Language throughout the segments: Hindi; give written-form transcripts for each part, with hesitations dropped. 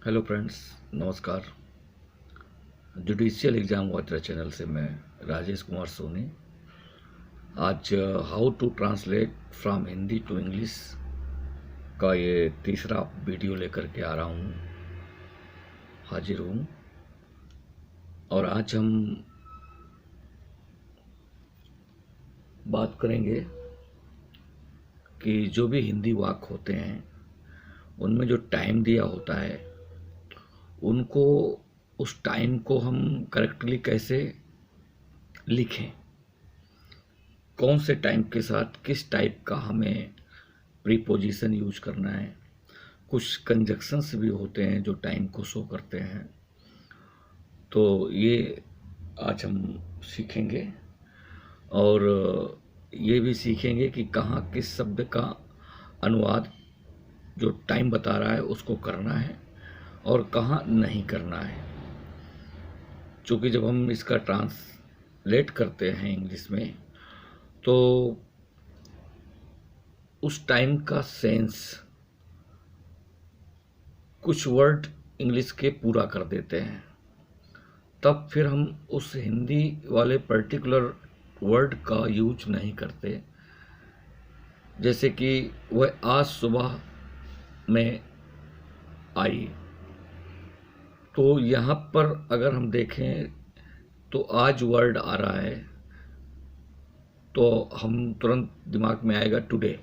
हेलो फ्रेंड्स, नमस्कार। जुडिशियल एग्ज़ाम वॉचर चैनल से मैं राजेश कुमार सोनी आज how to translate from Hindi to English का ये तीसरा वीडियो लेकर के आ रहा हूँ, हाजिर हूँ। और आज हम बात करेंगे कि जो भी हिंदी वाक्य होते हैं उनमें जो टाइम दिया होता है उनको उस टाइम को हम करेक्टली कैसे लिखें, कौन से टाइम के साथ किस टाइप का हमें प्रीपोजिशन यूज करना है। कुछ कंजक्शंस भी होते हैं जो टाइम को शो करते हैं, तो ये आज हम सीखेंगे। और ये भी सीखेंगे कि कहाँ किस शब्द का अनुवाद जो टाइम बता रहा है उसको करना है और कहाँ नहीं करना है। क्योंकि जब हम इसका ट्रांसलेट करते हैं इंग्लिश में तो उस टाइम का सेंस कुछ वर्ड इंग्लिश के पूरा कर देते हैं, तब फिर हम उस हिंदी वाले पर्टिकुलर वर्ड का यूज नहीं करते। जैसे कि वह आज सुबह में आई, तो यहाँ पर अगर हम देखें तो आज वर्ड आ रहा है तो हम तुरंत दिमाग में आएगा टुडे,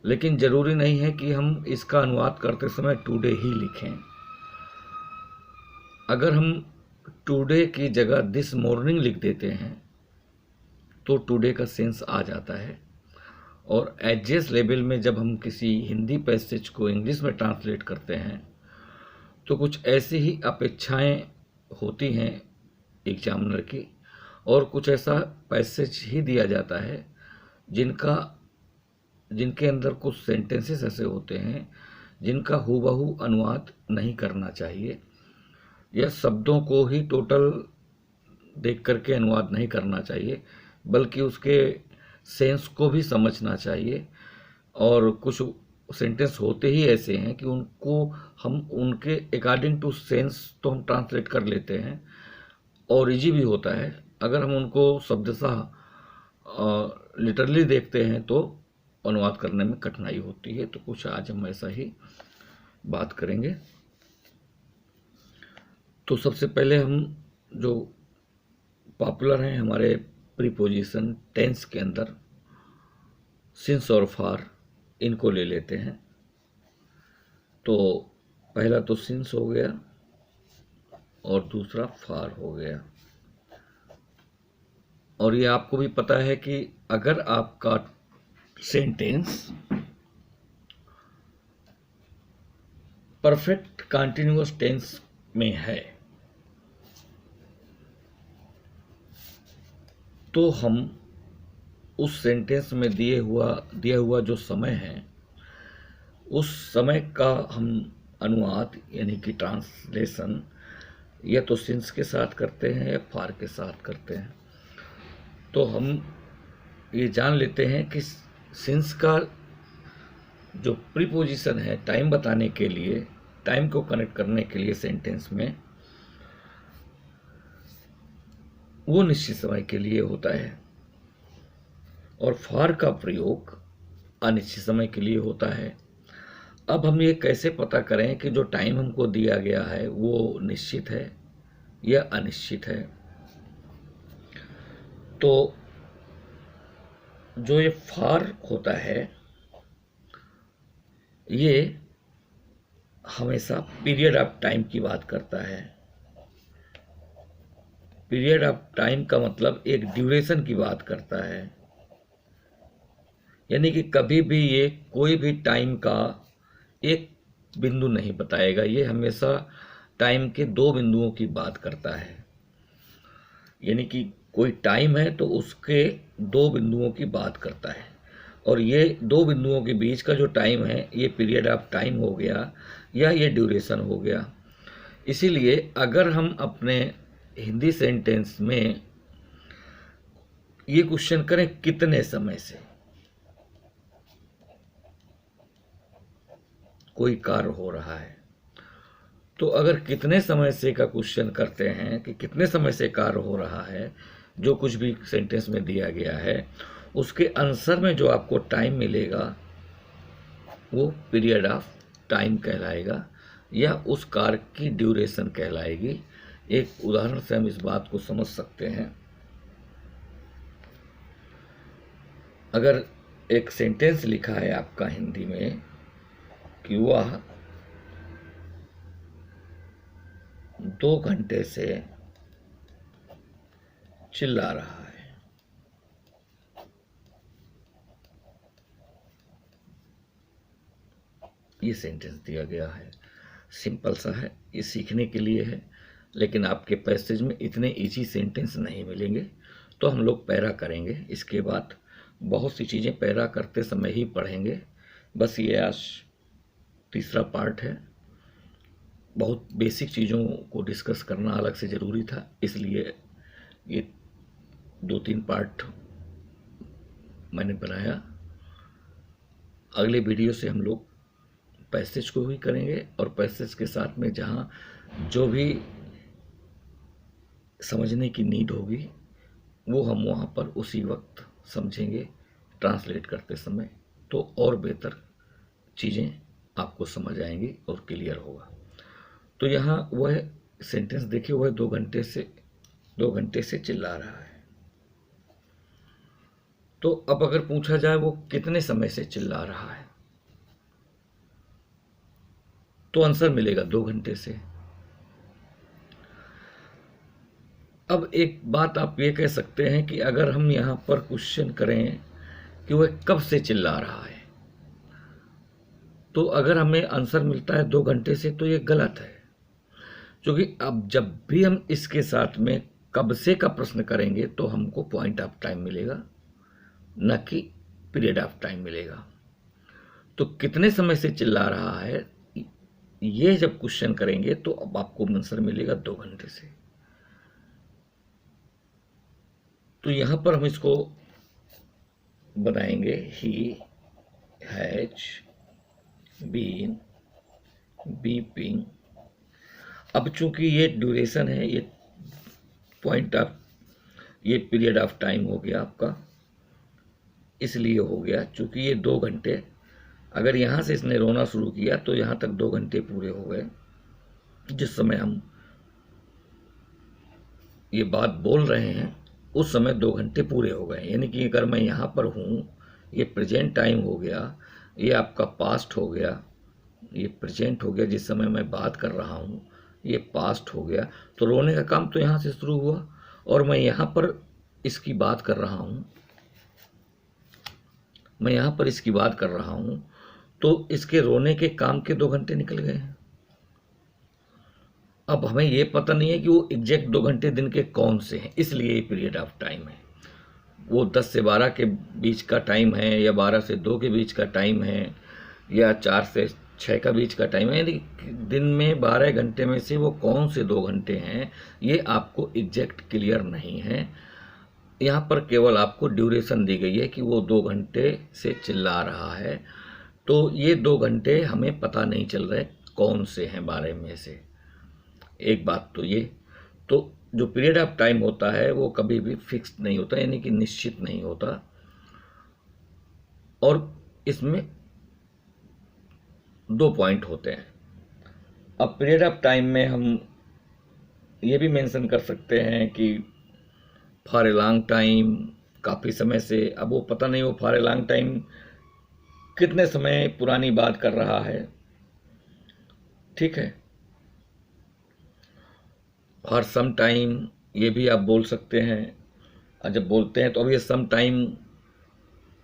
लेकिन ज़रूरी नहीं है कि हम इसका अनुवाद करते समय टुडे ही लिखें। अगर हम टुडे की जगह दिस मॉर्निंग लिख देते हैं तो टुडे का सेंस आ जाता है। और एडजेस लेवल में जब हम किसी हिंदी पैसेज को इंग्लिश में ट्रांसलेट करते हैं तो कुछ ऐसी ही अपेक्षाएं होती हैं एग्जामिनर की, और कुछ ऐसा पैसेज ही दिया जाता है जिनके अंदर कुछ सेंटेंसेस ऐसे होते हैं जिनका हूबहू अनुवाद नहीं करना चाहिए, या शब्दों को ही टोटल देख करके अनुवाद नहीं करना चाहिए, बल्कि उसके सेंस को भी समझना चाहिए। और कुछ सेंटेंस होते ही ऐसे हैं कि उनको हम उनके अकॉर्डिंग टू सेंस तो हम ट्रांसलेट कर लेते हैं और इजी भी होता है। अगर हम उनको शब्दशः लिटरली देखते हैं तो अनुवाद करने में कठिनाई होती है। तो कुछ आज हम ऐसा ही बात करेंगे। तो सबसे पहले हम जो पॉपुलर हैं हमारे प्रीपोजिशन टेंस के अंदर, सिंस और फॉर, इनको ले लेते हैं। तो पहला तो सिंस हो गया और दूसरा फॉर हो गया। और ये आपको भी पता है कि अगर आपका सेंटेंस परफेक्ट कंटिन्यूअस टेंस में है तो हम उस सेंटेंस में दिया हुआ जो समय है उस समय का हम अनुवाद यानी कि ट्रांसलेशन या तो सिंस के साथ करते हैं या फॉर के साथ करते हैं। तो हम ये जान लेते हैं कि सिंस का जो प्रीपोजिशन है टाइम बताने के लिए, टाइम को कनेक्ट करने के लिए सेंटेंस में, वो निश्चित समय के लिए होता है, और फॉर का प्रयोग अनिश्चित समय के लिए होता है। अब हम ये कैसे पता करें कि जो टाइम हमको दिया गया है वो निश्चित है या अनिश्चित है? तो जो ये फॉर होता है ये हमेशा पीरियड ऑफ टाइम की बात करता है। पीरियड ऑफ टाइम का मतलब एक ड्यूरेशन की बात करता है, यानी कि कभी भी ये कोई भी टाइम का एक बिंदु नहीं बताएगा, ये हमेशा टाइम के दो बिंदुओं की बात करता है। यानी कि कोई टाइम है तो उसके दो बिंदुओं की बात करता है, और ये दो बिंदुओं के बीच का जो टाइम है ये पीरियड ऑफ टाइम हो गया या ये ड्यूरेशन हो गया। इसीलिए अगर हम अपने हिंदी सेंटेंस में ये क्वेश्चन करें कितने समय से कोई कार्य हो रहा है तो अगर कितने समय से का क्वेश्चन करते हैं कि कितने समय से कार्य हो रहा है, जो कुछ भी सेंटेंस में दिया गया है, उसके आंसर में जो आपको टाइम मिलेगा वो पीरियड ऑफ टाइम कहलाएगा या उस कार्य की ड्यूरेशन कहलाएगी। एक उदाहरण से हम इस बात को समझ सकते हैं। अगर एक सेंटेंस लिखा है आपका हिंदी में कि वह 2 घंटे से चिल्ला रहा है, ये सेंटेंस दिया गया है। सिंपल सा है, ये सीखने के लिए है, लेकिन आपके पैसेज में इतने इजी सेंटेंस नहीं मिलेंगे, तो हम लोग पैरा करेंगे। इसके बाद बहुत सी चीज़ें पैरा करते समय ही पढ़ेंगे। बस ये आज तीसरा पार्ट है। बहुत बेसिक चीज़ों को डिस्कस करना अलग से ज़रूरी था, इसलिए ये 2-3 पार्ट मैंने बनाया। अगले वीडियो से हम लोग पैसेज को ही करेंगे और पैसेज के साथ में जहाँ जो भी समझने की नीड होगी वो हम वहाँ पर उसी वक्त समझेंगे ट्रांसलेट करते समय, तो और बेहतर चीज़ें आपको समझ आएंगी और क्लियर होगा। तो यहाँ वह सेंटेंस देखिए, वह 2 घंटे से चिल्ला रहा है। तो अब अगर पूछा जाए वो कितने समय से चिल्ला रहा है, तो आंसर मिलेगा 2 घंटे से। अब एक बात आप ये कह सकते हैं कि अगर हम यहाँ पर क्वेश्चन करें कि वह कब से चिल्ला रहा है, तो अगर हमें आंसर मिलता है 2 घंटे से, तो ये गलत है। क्योंकि अब जब भी हम इसके साथ में कब से का प्रश्न करेंगे तो हमको पॉइंट ऑफ टाइम मिलेगा, न कि पीरियड ऑफ टाइम मिलेगा। तो कितने समय से चिल्ला रहा है ये जब क्वेश्चन करेंगे तो अब आपको आंसर मिलेगा 2 घंटे से। तो यहां पर हम इसको बनाएंगे ही हैज बीन बीपिंग। अब चूंकि ये ड्यूरेशन है, ये पॉइंट ऑफ, ये पीरियड ऑफ टाइम हो गया आपका, इसलिए हो गया चूंकि ये 2 घंटे, अगर यहाँ से इसने रोना शुरू किया तो यहाँ तक 2 घंटे पूरे हो गए। जिस समय हम ये बात बोल रहे हैं उस समय 2 घंटे पूरे हो गए। यानी कि अगर मैं यहाँ पर हूँ, ये प्रेजेंट टाइम हो गया, ये आपका पास्ट हो गया, ये प्रेजेंट हो गया, जिस समय मैं बात कर रहा हूँ ये पास्ट हो गया। तो रोने का काम तो यहाँ से शुरू हुआ और मैं यहाँ पर इसकी बात कर रहा हूँ, मैं यहाँ पर इसकी बात कर रहा हूँ, तो इसके रोने के काम के 2 घंटे निकल गए हैं। अब हमें ये पता नहीं है कि वो एग्जैक्ट 2 घंटे दिन के कौन से हैं, इसलिए ये पीरियड ऑफ टाइम है। वो 10 से 12 के बीच का टाइम है, या 12 से 2 के बीच का टाइम है, या 4 से 6 का बीच का टाइम है। यानी दिन में 12 घंटे में से वो कौन से 2 घंटे हैं, ये आपको एग्जैक्ट क्लियर नहीं है। यहाँ पर केवल आपको ड्यूरेशन दी गई है कि वो 2 घंटे से चिल्ला रहा है। तो ये 2 घंटे हमें पता नहीं चल रहे कौन से हैं 12 में से। एक बात तो ये, तो जो पीरियड ऑफ टाइम होता है वो कभी भी फिक्स नहीं होता, यानी कि निश्चित नहीं होता। और इसमें 2 पॉइंट होते हैं। अब पीरियड ऑफ टाइम में हम ये भी मेंशन कर सकते हैं कि फॉर ए लॉन्ग टाइम, काफ़ी समय से। अब वो पता नहीं वो फॉर ए लॉन्ग टाइम कितने समय पुरानी बात कर रहा है, ठीक है। फॉर सम टाइम ये भी आप बोल सकते हैं। और जब बोलते हैं तो अब ये सम टाइम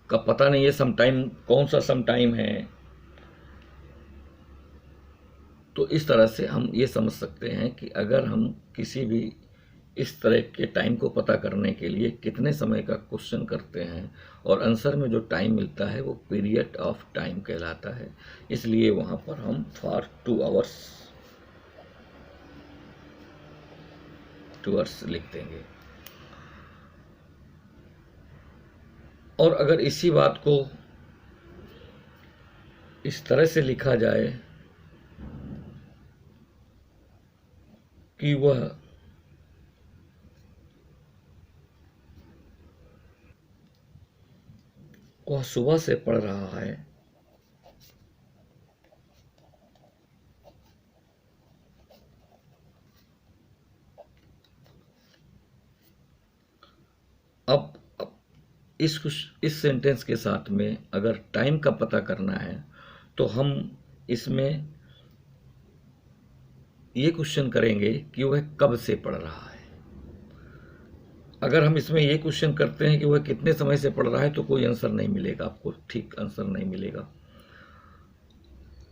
का पता नहीं है, सम टाइम कौन सा सम टाइम है। तो इस तरह से हम ये समझ सकते हैं कि अगर हम किसी भी इस तरह के टाइम को पता करने के लिए कितने समय का क्वेश्चन करते हैं और आंसर में जो टाइम मिलता है वो पीरियड ऑफ टाइम कहलाता है। इसलिए वहाँ पर हम फॉर 2 आवर्स लिख देंगे। और अगर इसी बात को इस तरह से लिखा जाए कि वह सुबह से पढ़ रहा है, अब इस सेंटेंस के साथ में अगर टाइम का पता करना है तो हम इसमें ये क्वेश्चन करेंगे कि वह कब से पढ़ रहा है। अगर हम इसमें ये क्वेश्चन करते हैं कि वह कितने समय से पढ़ रहा है तो कोई आंसर नहीं मिलेगा, आपको ठीक आंसर नहीं मिलेगा।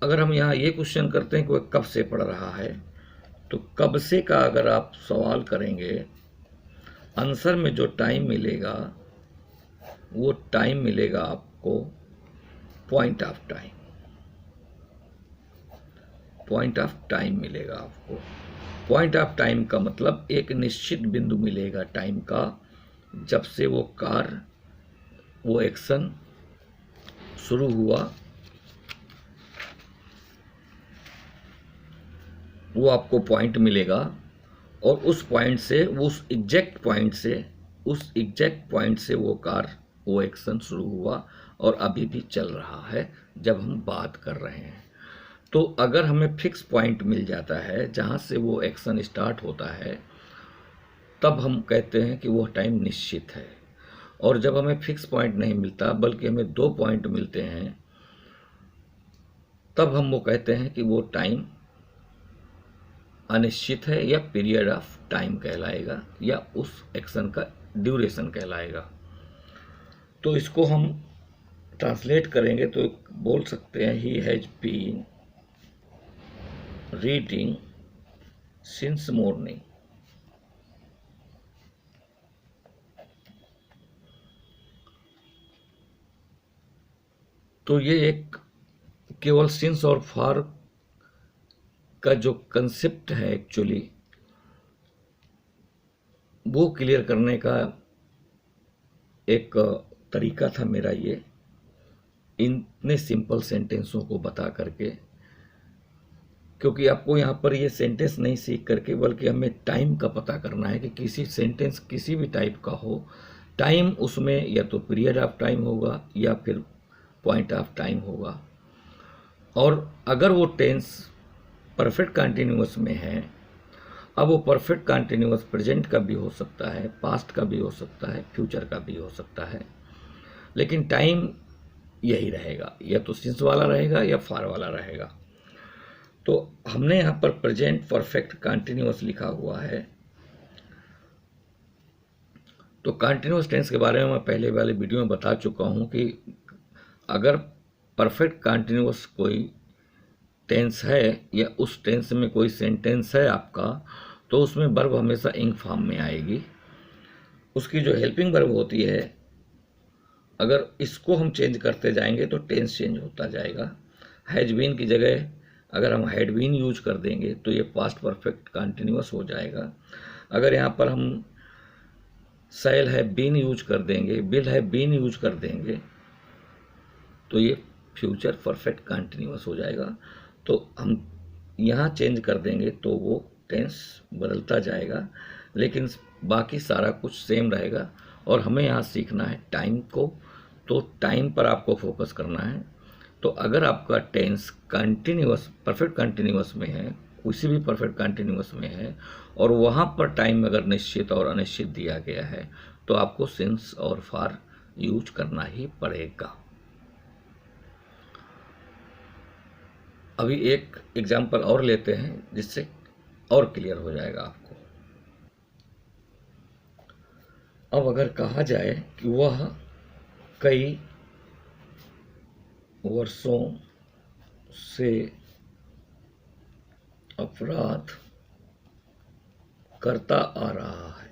अगर हम यहाँ ये क्वेश्चन करते हैं कि वह कब से पढ़ रहा है, तो कब से का अगर आप सवाल करेंगे, आंसर में जो टाइम मिलेगा वो टाइम मिलेगा आपको point of time. Point of time मिलेगा आपको। पॉइंट ऑफ टाइम का मतलब एक निश्चित बिंदु मिलेगा टाइम का, जब से वो एक्शन शुरू हुआ, वो आपको पॉइंट मिलेगा। और उस पॉइंट से, उस एग्जैक्ट पॉइंट से वो एक्शन शुरू हुआ और अभी भी चल रहा है जब हम बात कर रहे हैं। तो अगर हमें फिक्स पॉइंट मिल जाता है जहाँ से वो एक्शन स्टार्ट होता है, तब हम कहते हैं कि वो टाइम निश्चित है। और जब हमें फिक्स पॉइंट नहीं मिलता बल्कि हमें 2 पॉइंट मिलते हैं, तब हम वो कहते हैं कि वो टाइम अनिश्चित है या पीरियड ऑफ टाइम कहलाएगा या उस एक्शन का ड्यूरेशन कहलाएगा। तो इसको हम ट्रांसलेट करेंगे तो बोल सकते हैं he has been reading since morning. तो ये एक केवल सिंस और फॉर का जो कंसेप्ट है एक्चुअली वो क्लियर करने का एक तरीका था मेरा, ये इतने सिंपल सेंटेंसों को बता करके। क्योंकि आपको यहाँ पर ये सेंटेंस नहीं सीख करके बल्कि हमें टाइम का पता करना है कि किसी सेंटेंस किसी भी टाइप का हो, टाइम उसमें या तो पीरियड ऑफ टाइम होगा या फिर पॉइंट ऑफ टाइम होगा। और अगर वो टेंस परफेक्ट कंटिन्यूअस में है, अब वो परफेक्ट कंटिन्यूअस प्रेजेंट का भी हो सकता है, पास्ट का भी हो सकता है, फ्यूचर का भी हो सकता है, लेकिन टाइम यही रहेगा, या तो सिंस वाला रहेगा या फॉर वाला रहेगा। तो हमने यहाँ पर प्रेजेंट परफेक्ट कंटिन्यूअस लिखा हुआ है। तो कंटिन्यूअस टेंस के बारे में मैं पहले वाले वीडियो में बता चुका हूँ कि अगर परफेक्ट कंटिन्यूअस कोई टेंस है या उस टेंस में कोई सेंटेंस है आपका, तो उसमें वर्ब हमेशा इंग फॉर्म में आएगी। उसकी जो हेल्पिंग वर्ब होती है, अगर इसको हम चेंज करते जाएंगे तो टेंस चेंज होता जाएगा। हैज बीन की जगह अगर हम हैड बीन यूज कर देंगे तो ये पास्ट परफेक्ट कंटिन्यूअस हो जाएगा। अगर यहाँ पर हम शैल है बीन यूज कर देंगे, विल है बीन यूज कर देंगे, तो ये फ्यूचर परफेक्ट कंटिन्यूअस हो जाएगा। तो हम यहाँ चेंज कर देंगे तो वो टेंस बदलता जाएगा, लेकिन बाकी सारा कुछ सेम रहेगा। और हमें यहाँ सीखना है टाइम को, तो टाइम पर आपको फोकस करना है। तो अगर आपका टेंस कंटिन्यूअस परफेक्ट कंटिन्यूअस में है, किसी भी परफेक्ट कंटिन्यूअस में है, और वहाँ पर टाइम अगर निश्चित और अनिश्चित दिया गया है, तो आपको सिंस और फॉर यूज करना ही पड़ेगा। अभी एक एग्जाम्पल और लेते हैं जिससे और क्लियर हो जाएगा आपको। अब अगर कहा जाए कि वह कई वर्षों से अपराध करता आ रहा है,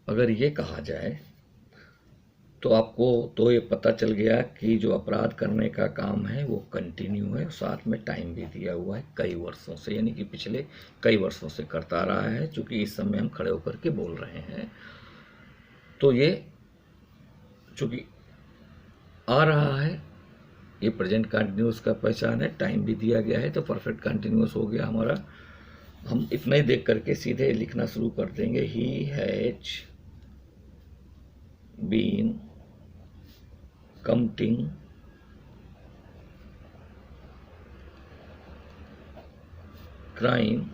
अगर ये कहा जाए तो आपको तो ये पता चल गया कि जो अपराध करने का काम है वो कंटिन्यू है, साथ में टाइम भी दिया हुआ है कई वर्षों से, यानी कि पिछले कई वर्षों से करता रहा है, चूंकि इस समय हम खड़े होकर के बोल रहे हैं। तो ये चूंकि आ रहा है, ये प्रेजेंट कंटिन्यूस का पहचान है, टाइम भी दिया गया है, तो परफेक्ट कंटिन्यूस हो गया हमारा। हम इतना ही देख करके सीधे लिखना शुरू कर देंगे। He has been committing crime.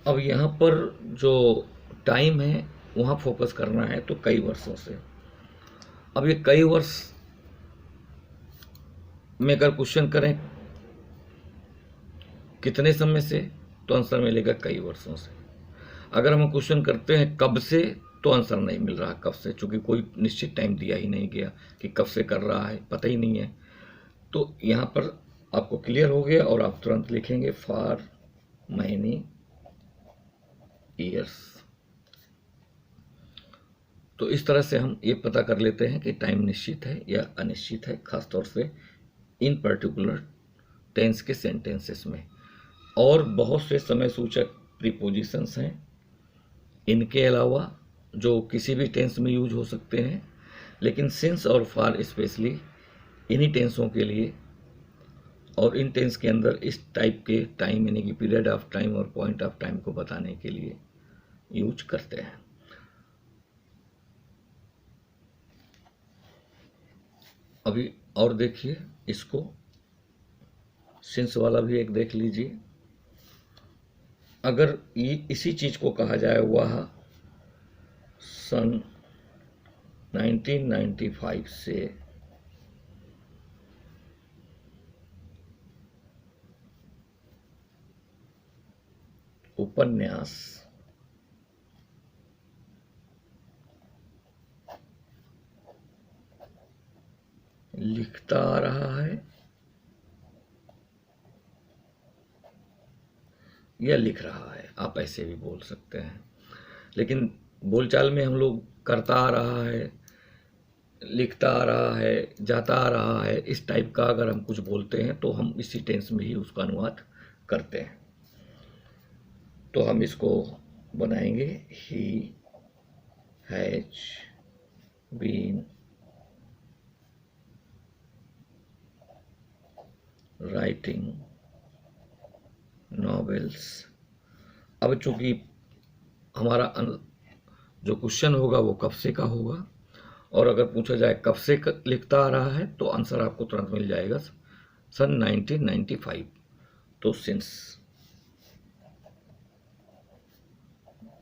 अब यहाँ पर जो टाइम है वहाँ फोकस करना है, तो कई वर्षों से। अब ये कई वर्ष में अगर क्वेश्चन करें कितने समय से, तो आंसर मिलेगा कई वर्षों से। अगर हम क्वेश्चन करते हैं कब से, तो आंसर नहीं मिल रहा कब से, चूंकि कोई निश्चित टाइम दिया ही नहीं गया कि कब से कर रहा है, पता ही नहीं है। तो यहाँ पर आपको क्लियर हो गया और आप तुरंत लिखेंगे फॉर मैनी ईयर्स। तो इस तरह से हम ये पता कर लेते हैं कि टाइम निश्चित है या अनिश्चित है, खासतौर से इन पर्टिकुलर टेंस के सेंटेंसेस में। और बहुत से समय सूचक प्रीपोजिशंस हैं इनके अलावा जो किसी भी टेंस में यूज हो सकते हैं, लेकिन सिंस और फॉर स्पेशली इन्हीं टेंसों के लिए और इन टेंस के अंदर इस टाइप के टाइम यानी कि पीरियड ऑफ टाइम और पॉइंट ऑफ टाइम को बताने के लिए यूज करते हैं। अभी और देखिए इसको, सिंस वाला भी एक देख लीजिए। अगर ये इसी चीज को कहा जाए वह सन 1995 से उपन्यास लिखता आ रहा है या लिख रहा है, आप ऐसे भी बोल सकते हैं। लेकिन बोलचाल में हम लोग करता आ रहा है, लिखता आ रहा है, जाता आ रहा है, इस टाइप का अगर हम कुछ बोलते हैं तो हम इसी टेंस में ही उसका अनुवाद करते हैं। तो हम इसको बनाएंगे he has been writing novels. अब चूंकि हमारा जो क्वेश्चन होगा वो कब से का होगा, और अगर पूछा जाए कब से लिखता आ रहा है, तो आंसर आपको तुरंत मिल जाएगा सन 1995। तो सिंस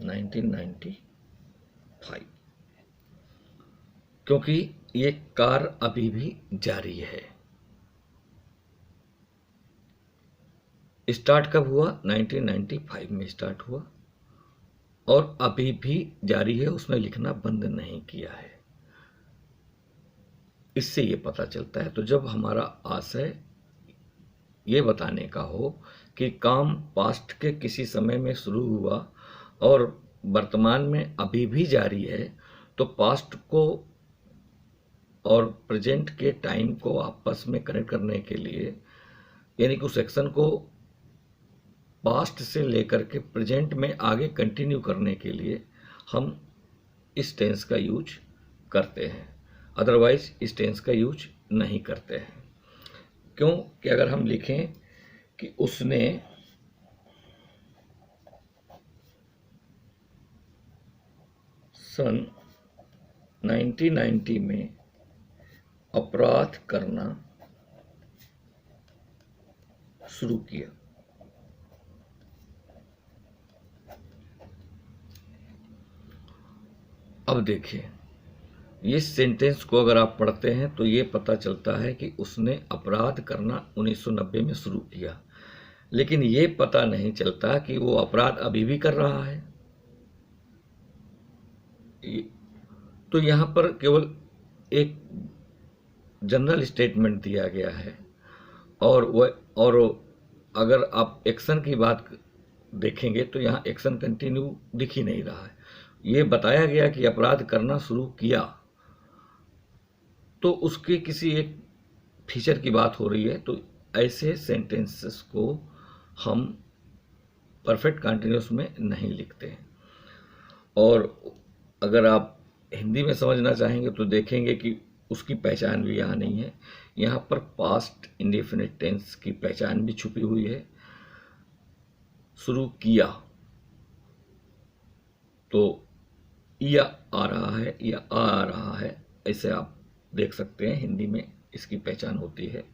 1995, क्योंकि ये कार्य अभी भी जारी है। स्टार्ट कब हुआ? 1995 में स्टार्ट हुआ और अभी भी जारी है, उसने लिखना बंद नहीं किया है। इससे ये पता चलता है। तो जब हमारा आशय ये बताने का हो कि काम पास्ट के किसी समय में शुरू हुआ और वर्तमान में अभी भी जारी है, तो पास्ट को और प्रेजेंट के टाइम को आपस में कनेक्ट करने के लिए, यानी कि उस एक्शन को पास्ट से लेकर के प्रेजेंट में आगे कंटिन्यू करने के लिए हम इस टेंस का यूज करते हैं, अदरवाइज इस टेंस का यूज नहीं करते हैं। क्यों कि अगर हम लिखें कि उसने सन 1990 में अपराध करना शुरू किया, अब देखिए इस सेंटेंस को अगर आप पढ़ते हैं तो ये पता चलता है कि उसने अपराध करना 1990 में शुरू किया, लेकिन ये पता नहीं चलता कि वो अपराध अभी भी कर रहा है। तो यहाँ पर केवल एक जनरल स्टेटमेंट दिया गया है, और अगर आप एक्शन की बात देखेंगे तो यहाँ एक्शन कंटिन्यू दिख ही नहीं रहा है। ये बताया गया कि अपराध करना शुरू किया, तो उसके किसी एक फीचर की बात हो रही है। तो ऐसे सेंटेंसेस को हम परफेक्ट कंटिन्यूस में नहीं लिखते हैं। और अगर आप हिंदी में समझना चाहेंगे तो देखेंगे कि उसकी पहचान भी यहाँ नहीं है। यहाँ पर पास्ट इंडेफिनिट टेंस की पहचान भी छुपी हुई है। शुरू किया तो या आ रहा है या आ रहा है, ऐसे आप देख सकते हैं हिंदी में इसकी पहचान होती है।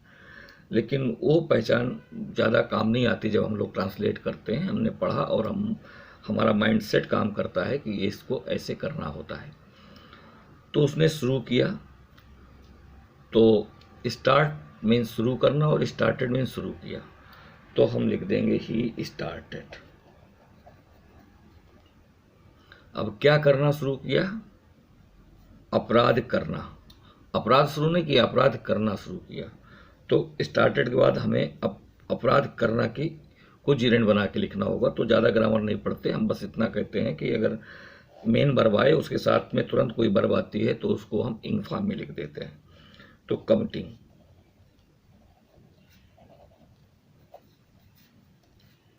लेकिन वो पहचान ज़्यादा काम नहीं आती जब हम लोग ट्रांसलेट करते हैं। हमने पढ़ा और हमारा माइंडसेट काम करता है कि इसको ऐसे करना होता है। तो उसने शुरू किया, तो स्टार्ट मीन्स शुरू करना और स्टार्टेड मीन्स शुरू किया, तो हम लिख देंगे ही स्टार्टेड। अब क्या करना शुरू किया? अपराध करना। अपराध शुरू नहीं किया, अपराध करना शुरू किया। तो स्टार्टेड के बाद हमें अपराध करना की को जिरेंड बना के लिखना होगा। तो ज़्यादा ग्रामर नहीं पढ़ते, हम बस इतना कहते हैं कि अगर मेन वर्ब आए उसके साथ में तुरंत कोई वर्ब आती है तो उसको हम इंग फॉर्म में लिख देते हैं। तो कमिटिंग,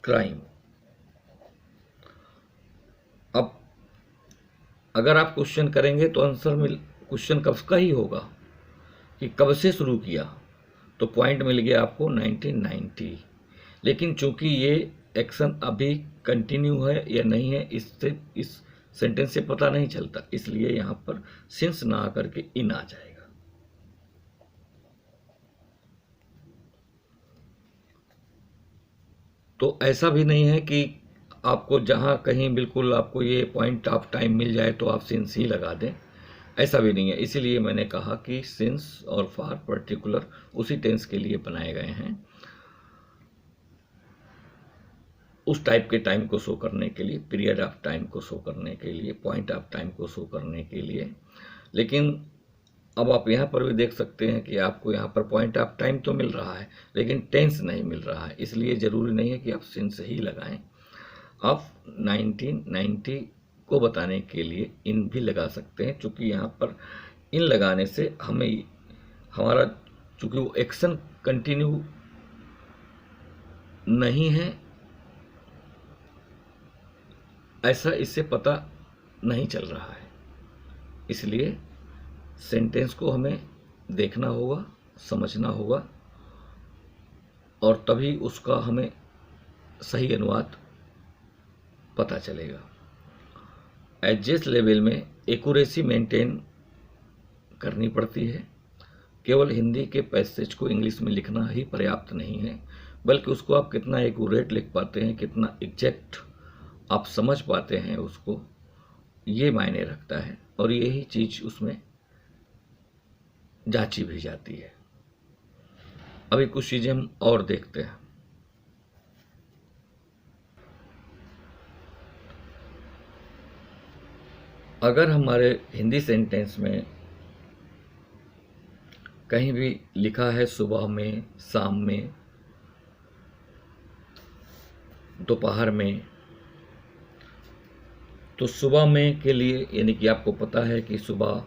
क्राइम। अब अगर आप क्वेश्चन करेंगे तो आंसर में क्वेश्चन कब का ही होगा कि कब से शुरू किया, तो पॉइंट मिल गया आपको 1990। लेकिन चूंकि ये एक्शन अभी कंटिन्यू है या नहीं है इससे इस सेंटेंस से पता नहीं चलता, इसलिए यहाँ पर सिंस ना आकर के इन आ जाएगा। तो ऐसा भी नहीं है कि आपको जहाँ कहीं बिल्कुल आपको ये पॉइंट ऑफ टाइम मिल जाए तो आप सिंस ही लगा दें, ऐसा भी नहीं है। इसीलिए मैंने कहा कि सिंस और फॉर पर्टिकुलर उसी टेंस के लिए बनाए गए हैं, उस टाइप के टाइम को शो करने के लिए, पीरियड ऑफ टाइम को शो करने के लिए, पॉइंट ऑफ टाइम को शो करने के लिए। लेकिन अब आप यहाँ पर भी देख सकते हैं कि आपको यहाँ पर पॉइंट ऑफ टाइम तो मिल रहा है लेकिन टेंस नहीं मिल रहा है, इसलिए ज़रूरी नहीं है कि आप सिंस ही लगाएं। आप 1990 को बताने के लिए इन भी लगा सकते हैं, क्योंकि यहाँ पर इन लगाने से हमें हमारा चूँकि वो एक्शन कंटिन्यू नहीं है ऐसा इससे पता नहीं चल रहा है, इसलिए सेंटेंस को हमें देखना होगा, समझना होगा और तभी उसका हमें सही अनुवाद पता चलेगा। एडजस्ट लेवल में एक्यूरेसी मेंटेन करनी पड़ती है। केवल हिंदी के पैसेज को इंग्लिश में लिखना ही पर्याप्त नहीं है, बल्कि उसको आप कितना एक्यूरेट लिख पाते हैं, कितना एग्जैक्ट आप समझ पाते हैं उसको, ये मायने रखता है और यही चीज़ उसमें जांची भी जाती है। अभी कुछ चीज़ें हम और देखते हैं। अगर हमारे हिंदी सेंटेंस में कहीं भी लिखा है सुबह में, शाम में, दोपहर में, तो सुबह में के लिए यानी कि आपको पता है कि सुबह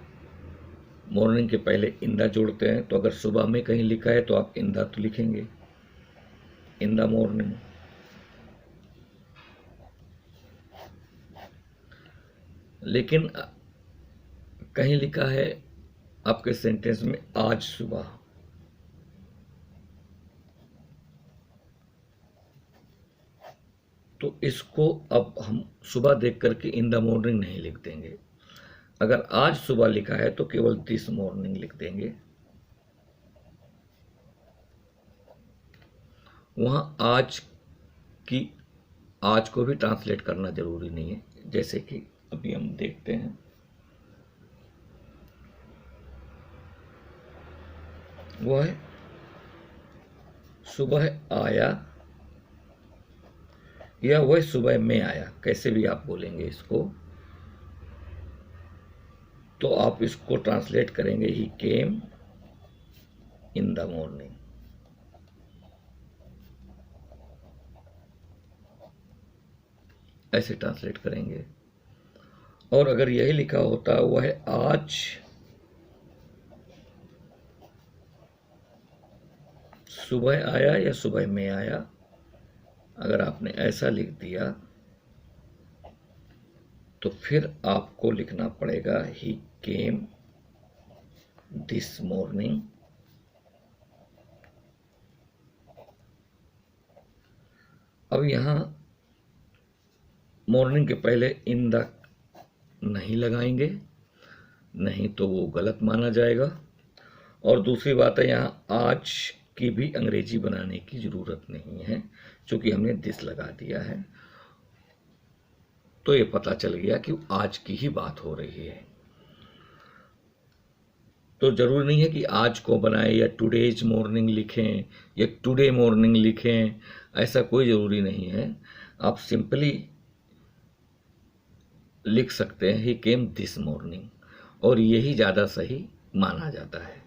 मॉर्निंग के पहले इंदा जोड़ते हैं, तो अगर सुबह में कहीं लिखा है तो आप इंदा तो लिखेंगे, इन द मॉर्निंग। लेकिन कहीं लिखा है आपके सेंटेंस में आज सुबह, तो इसको अब हम सुबह देख करके इन द मॉर्निंग नहीं लिख देंगे। अगर आज सुबह लिखा है तो केवल दिस मॉर्निंग लिख देंगे। वहां आज को भी ट्रांसलेट करना जरूरी नहीं है, जैसे कि अभी हम देखते हैं। वह सुबह आया या वह सुबह में आया, कैसे भी आप बोलेंगे इसको, तो आप इसको ट्रांसलेट करेंगे ही केम इन द मॉर्निंग। ऐसे ट्रांसलेट करेंगे। और अगर यही लिखा होता वह आज सुबह आया या सुबह में आया, अगर आपने ऐसा लिख दिया तो फिर आपको लिखना पड़ेगा ही केम दिस मॉर्निंग। अब यहां मॉर्निंग के पहले इन द नहीं लगाएंगे, नहीं तो वो गलत माना जाएगा। और दूसरी बात है, यहाँ आज की भी अंग्रेजी बनाने की ज़रूरत नहीं है, क्योंकि हमने दिस लगा दिया है। तो ये पता चल गया कि आज की ही बात हो रही है। तो ज़रूरी नहीं है कि आज को बनाए या टुडेज मॉर्निंग लिखें या टुडे मॉर्निंग लिखें, ऐसा कोई ज़रूरी नहीं है। आप सिंपली लिख सकते हैं ही केम दिस मॉर्निंग, और यही ज़्यादा सही माना जाता है।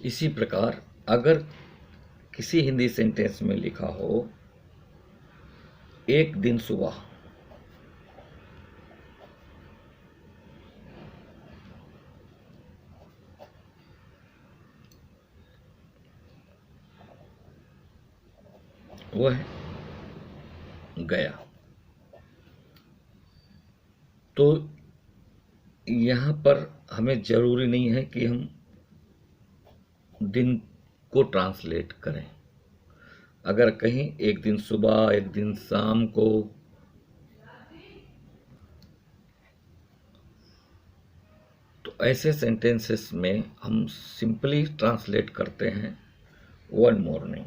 इसी प्रकार अगर किसी हिंदी सेंटेंस में लिखा हो एक दिन सुबह, वह गया, तो यहाँ पर हमें ज़रूरी नहीं है कि हम दिन को ट्रांसलेट करें। अगर कहीं एक दिन सुबह एक दिन शाम को, तो ऐसे सेंटेंसेस में हम सिंपली ट्रांसलेट करते हैं वन मॉर्निंग।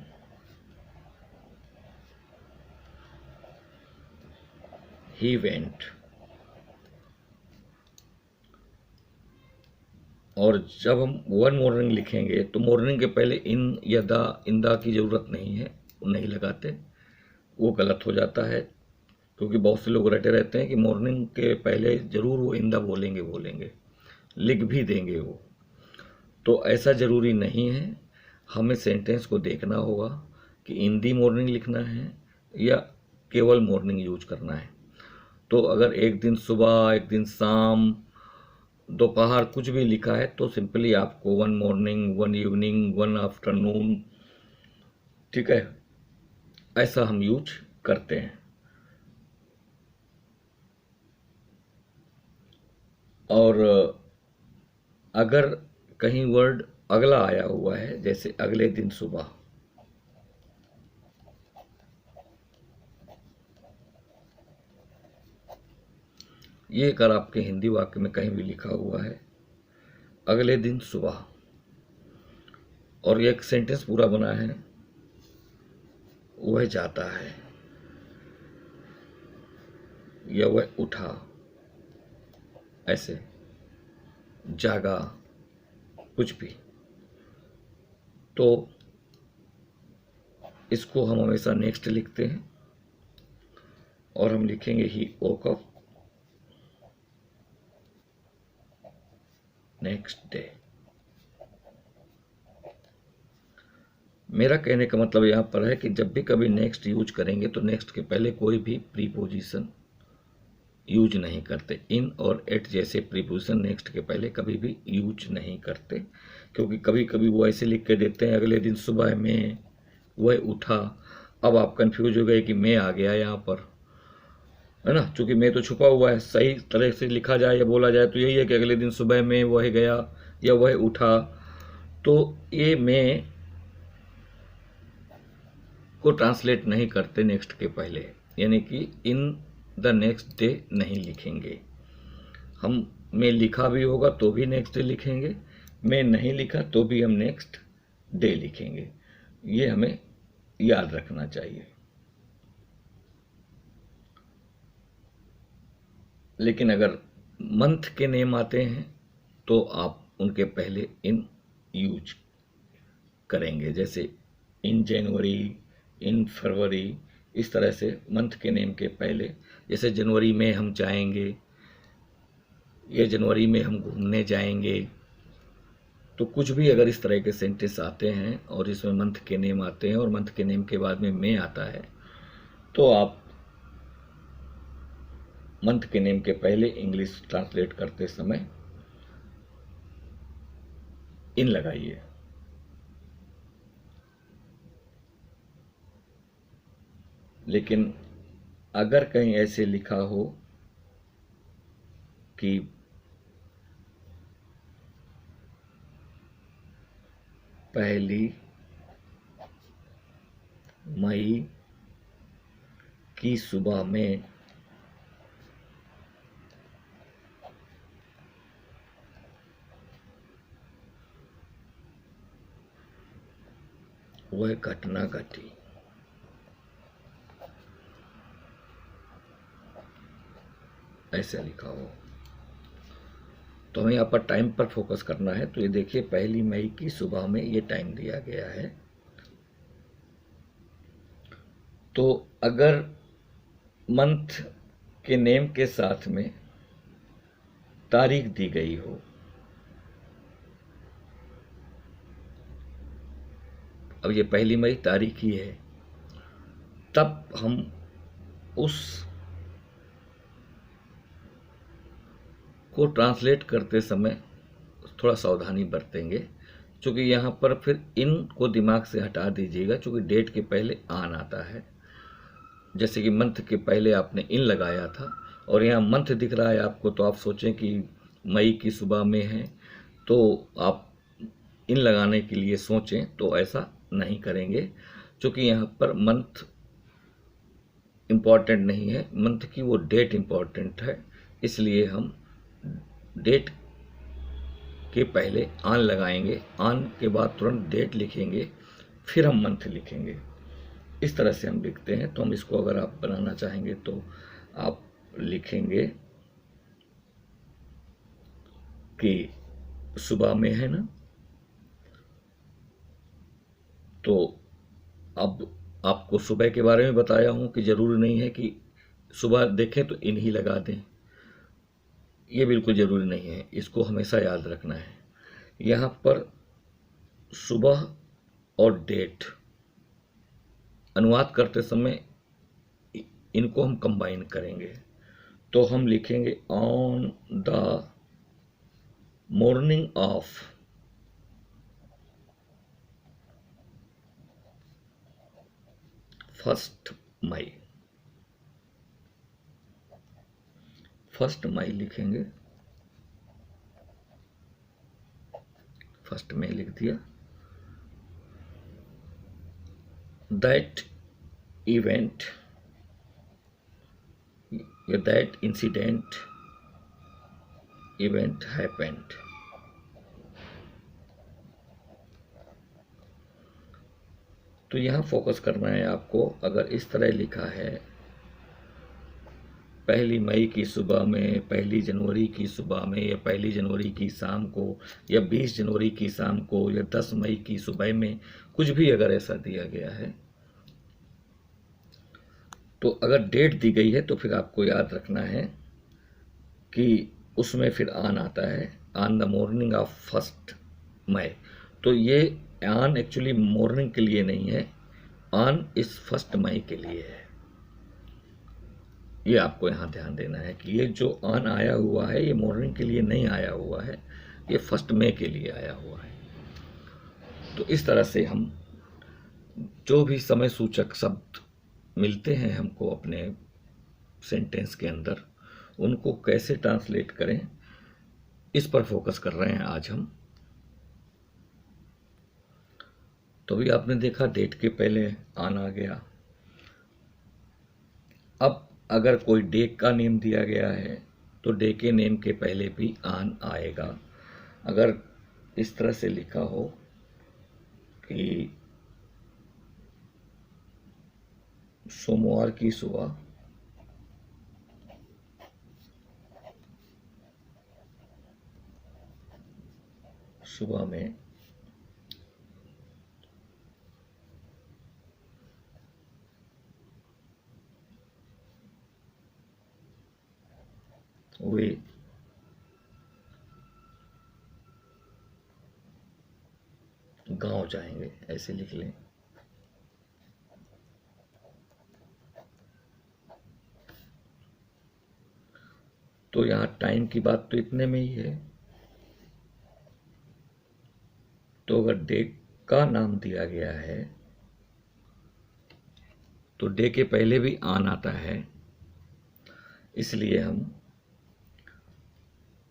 He went. और जब हम वन मॉर्निंग लिखेंगे तो मॉर्निंग के पहले इन या द, इन द की ज़रूरत नहीं है, वो नहीं लगाते, वो गलत हो जाता है। क्योंकि बहुत से लोग रटे रहते हैं कि मॉर्निंग के पहले ज़रूर वो इन द बोलेंगे, लिख भी देंगे वो। तो ऐसा ज़रूरी नहीं है। हमें सेंटेंस को देखना होगा कि इन दी मॉर्निंग लिखना है या केवल मॉर्निंग यूज करना है। तो अगर एक दिन सुबह एक दिन शाम दोपहर कुछ भी लिखा है तो सिंपली आपको one morning, one evening, one afternoon, ठीक है, ऐसा हम यूज करते हैं। और अगर कहीं वर्ड अगला आया हुआ है, जैसे अगले दिन सुबह, ये अगर आपके हिंदी वाक्य में कहीं भी लिखा हुआ है अगले दिन सुबह, और एक सेंटेंस पूरा बना है, वह जाता है या वह उठा, ऐसे जागा, कुछ भी, तो इसको हम हमेशा नेक्स्ट लिखते हैं और हम लिखेंगे ही वोक अप नेक्स्ट डे। मेरा कहने का मतलब यहाँ पर है कि जब भी कभी नेक्स्ट यूज करेंगे तो नेक्स्ट के पहले कोई भी प्रीपोजिशन यूज नहीं करते। इन और एट जैसे प्रीपोजिशन नेक्स्ट के पहले कभी भी यूज नहीं करते, क्योंकि कभी कभी वो ऐसे लिख के देते हैं अगले दिन सुबह में वह उठा। अब आप कंफ्यूज हो गए कि मैं आ गया यहाँ पर, है ना, चूंकि मैं तो छुपा हुआ है। सही तरह से लिखा जाए या बोला जाए तो यही है कि अगले दिन सुबह में वह गया या वह उठा। तो ये मैं को ट्रांसलेट नहीं करते नेक्स्ट के पहले, यानी कि इन द नेक्स्ट डे नहीं लिखेंगे हम। मैं लिखा भी होगा तो भी नेक्स्ट डे लिखेंगे, मैं नहीं लिखा तो भी हम नेक्स्ट डे लिखेंगे। ये हमें याद रखना चाहिए। लेकिन अगर मंथ के नेम आते हैं तो आप उनके पहले इन यूज करेंगे, जैसे इन जनवरी, इन फरवरी, इस तरह से मंथ के नेम के पहले। जैसे जनवरी में हम जाएंगे या जनवरी में हम घूमने जाएंगे, तो कुछ भी अगर इस तरह के सेंटेंस आते हैं और इसमें मंथ के नेम आते हैं और मंथ के नेम के बाद में आता है, तो आप मंथ के नेम के पहले इंग्लिश ट्रांसलेट करते समय इन लगाइए। लेकिन अगर कहीं ऐसे लिखा हो कि पहली मई की सुबह में वह घटना घटी, ऐसे लिखा हो, तो हमें यहाँ पर टाइम पर फोकस करना है। तो ये देखिए, 1 मई की सुबह में ये टाइम दिया गया है। तो अगर मंथ के नेम के साथ में तारीख दी गई हो, अब ये 1 मई तारीख ही है, तब हम उस को ट्रांसलेट करते समय थोड़ा सावधानी बरतेंगे, क्योंकि यहाँ पर फिर इन को दिमाग से हटा दीजिएगा, क्योंकि डेट के पहले आन आता है। जैसे कि मंथ के पहले आपने इन लगाया था और यहाँ मंथ दिख रहा है आपको, तो आप सोचें कि मई की सुबह में है, तो आप इन लगाने के लिए सोचें, तो ऐसा नहीं करेंगे, क्योंकि यहाँ पर मंथ इम्पॉर्टेंट नहीं है, मंथ की वो डेट इम्पॉर्टेंट है। इसलिए हम डेट के पहले आन लगाएंगे, आन के बाद तुरंत डेट लिखेंगे, फिर हम मंथ लिखेंगे। इस तरह से हम लिखते हैं। तो हम इसको अगर आप बनाना चाहेंगे तो आप लिखेंगे कि सुबह में है ना, तो अब आपको सुबह के बारे में बताया हूं कि ज़रूरी नहीं है कि सुबह देखें तो इन ही लगा दें, ये बिल्कुल ज़रूरी नहीं है, इसको हमेशा याद रखना है। यहाँ पर सुबह और डेट अनुवाद करते समय इनको हम कंबाइन करेंगे, तो हम लिखेंगे ऑन द मॉर्निंग ऑफ 1 मई। 1 मई लिखेंगे, 1 मई लिख दिया। दैट इवेंट या दैट इंसिडेंट इवेंट हैपेंड। तो यहाँ फोकस करना है आपको। अगर इस तरह लिखा है 1 मई की सुबह में, 1 जनवरी की सुबह में, या 1 जनवरी की शाम को, या 20 जनवरी की शाम को, या 10 मई की सुबह में, कुछ भी अगर ऐसा दिया गया है, तो अगर डेट दी गई है तो फिर आपको याद रखना है कि उसमें फिर आन आता है, ऑन द मॉर्निंग ऑफ 1 मई। तो ये ऑन एक्चुअली मॉर्निंग के लिए नहीं है, ऑन इस 1 मई के लिए है। ये आपको यहाँ ध्यान देना है कि ये जो ऑन आया हुआ है ये मॉर्निंग के लिए नहीं आया हुआ है, ये 1 मई के लिए आया हुआ है। तो इस तरह से हम जो भी समय सूचक शब्द मिलते हैं हमको अपने सेंटेंस के अंदर, उनको कैसे ट्रांसलेट करें, इस पर फोकस कर रहे हैं आज हम। तो भी आपने देखा डेट के पहले आन आ गया। अब अगर कोई डे का नेम दिया गया है तो डे के नेम के पहले भी आन आएगा। अगर इस तरह से लिखा हो कि सोमवार की सुबह में वे गांव जाएंगे, ऐसे लिख लें। तो यहाँ टाइम की बात तो इतने में ही है। तो अगर डे का नाम दिया गया है तो डे के पहले भी ऑन आता है, इसलिए हम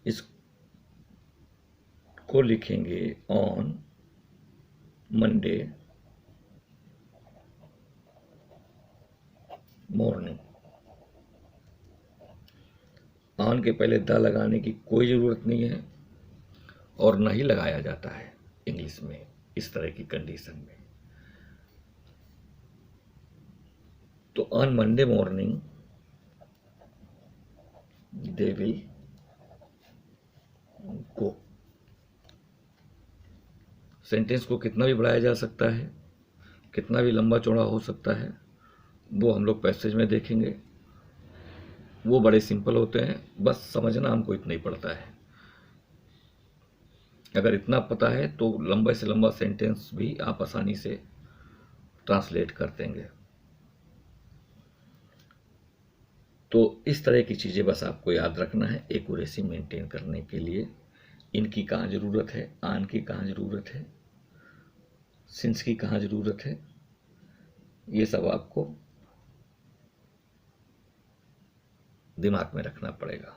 इसको लिखेंगे ऑन मंडे मॉर्निंग। ऑन के पहले द लगाने की कोई ज़रूरत नहीं है और न ही लगाया जाता है इंग्लिश में इस तरह की कंडीशन में। तो on Monday morning they will go. Sentence को कितना भी बढ़ाया जा सकता है, कितना भी लंबा चौड़ा हो सकता है, वो हम लोग पैसेज में देखेंगे। वो बड़े सिंपल होते हैं, बस समझना हमको इतना ही पड़ता है। अगर इतना पता है तो लंबे से लंबा सेंटेंस भी आप आसानी से ट्रांसलेट कर देंगे। तो इस तरह की चीज़ें बस आपको याद रखना है एक्यूरेसी मेंटेन करने के लिए। इनकी कहाँ ज़रूरत है, आन की कहाँ ज़रूरत है, सिंस की कहाँ ज़रूरत है, ये सब आपको दिमाग में रखना पड़ेगा।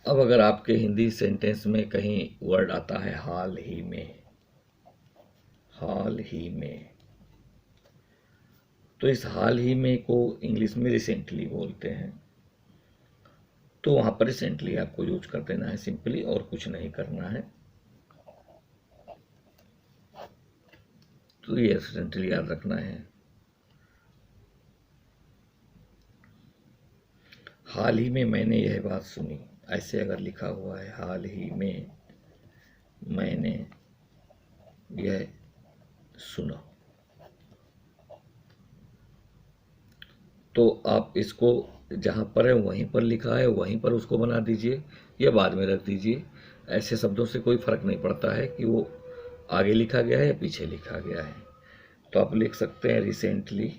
अब अगर आपके हिंदी सेंटेंस में कहीं वर्ड आता है हाल ही में, हाल ही में, तो इस हाल ही में को इंग्लिश में रिसेंटली बोलते हैं। तो वहाँ पर रिसेंटली आपको यूज कर देना है सिंपली, और कुछ नहीं करना है। तो ये रिसेंटली याद रखना है। हाल ही में मैंने यह बात सुनी, ऐसे अगर लिखा हुआ है हाल ही में मैंने यह सुना, तो आप इसको जहाँ पर है वहीं पर लिखा है वहीं पर उसको बना दीजिए या बाद में रख दीजिए। ऐसे शब्दों से कोई फर्क नहीं पड़ता है कि वो आगे लिखा गया है या पीछे लिखा गया है। तो आप लिख सकते हैं recently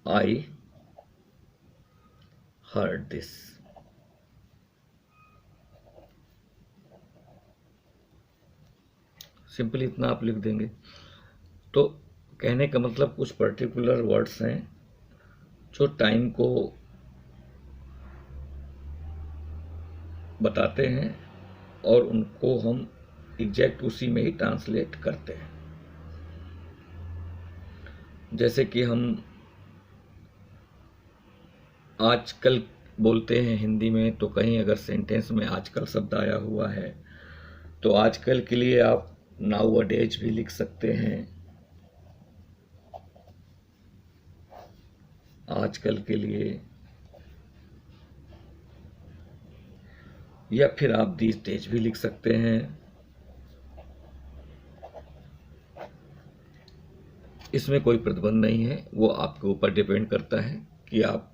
I heard this. Simply इतना आप लिख देंगे। तो कहने का मतलब कुछ पर्टिकुलर वर्ड्स हैं जो टाइम को बताते हैं और उनको हम एग्जैक्ट उसी में ही ट्रांसलेट करते हैं। जैसे कि हम आजकल बोलते हैं हिंदी में, तो कहीं अगर सेंटेंस में आजकल शब्द आया हुआ है तो आजकल के लिए आप नाउ अ डेज भी लिख सकते हैं। आजकल के लिए, या फिर आप दीज डेज भी लिख सकते हैं। इसमें कोई प्रतिबंध नहीं है, वो आपके ऊपर डिपेंड करता है कि आप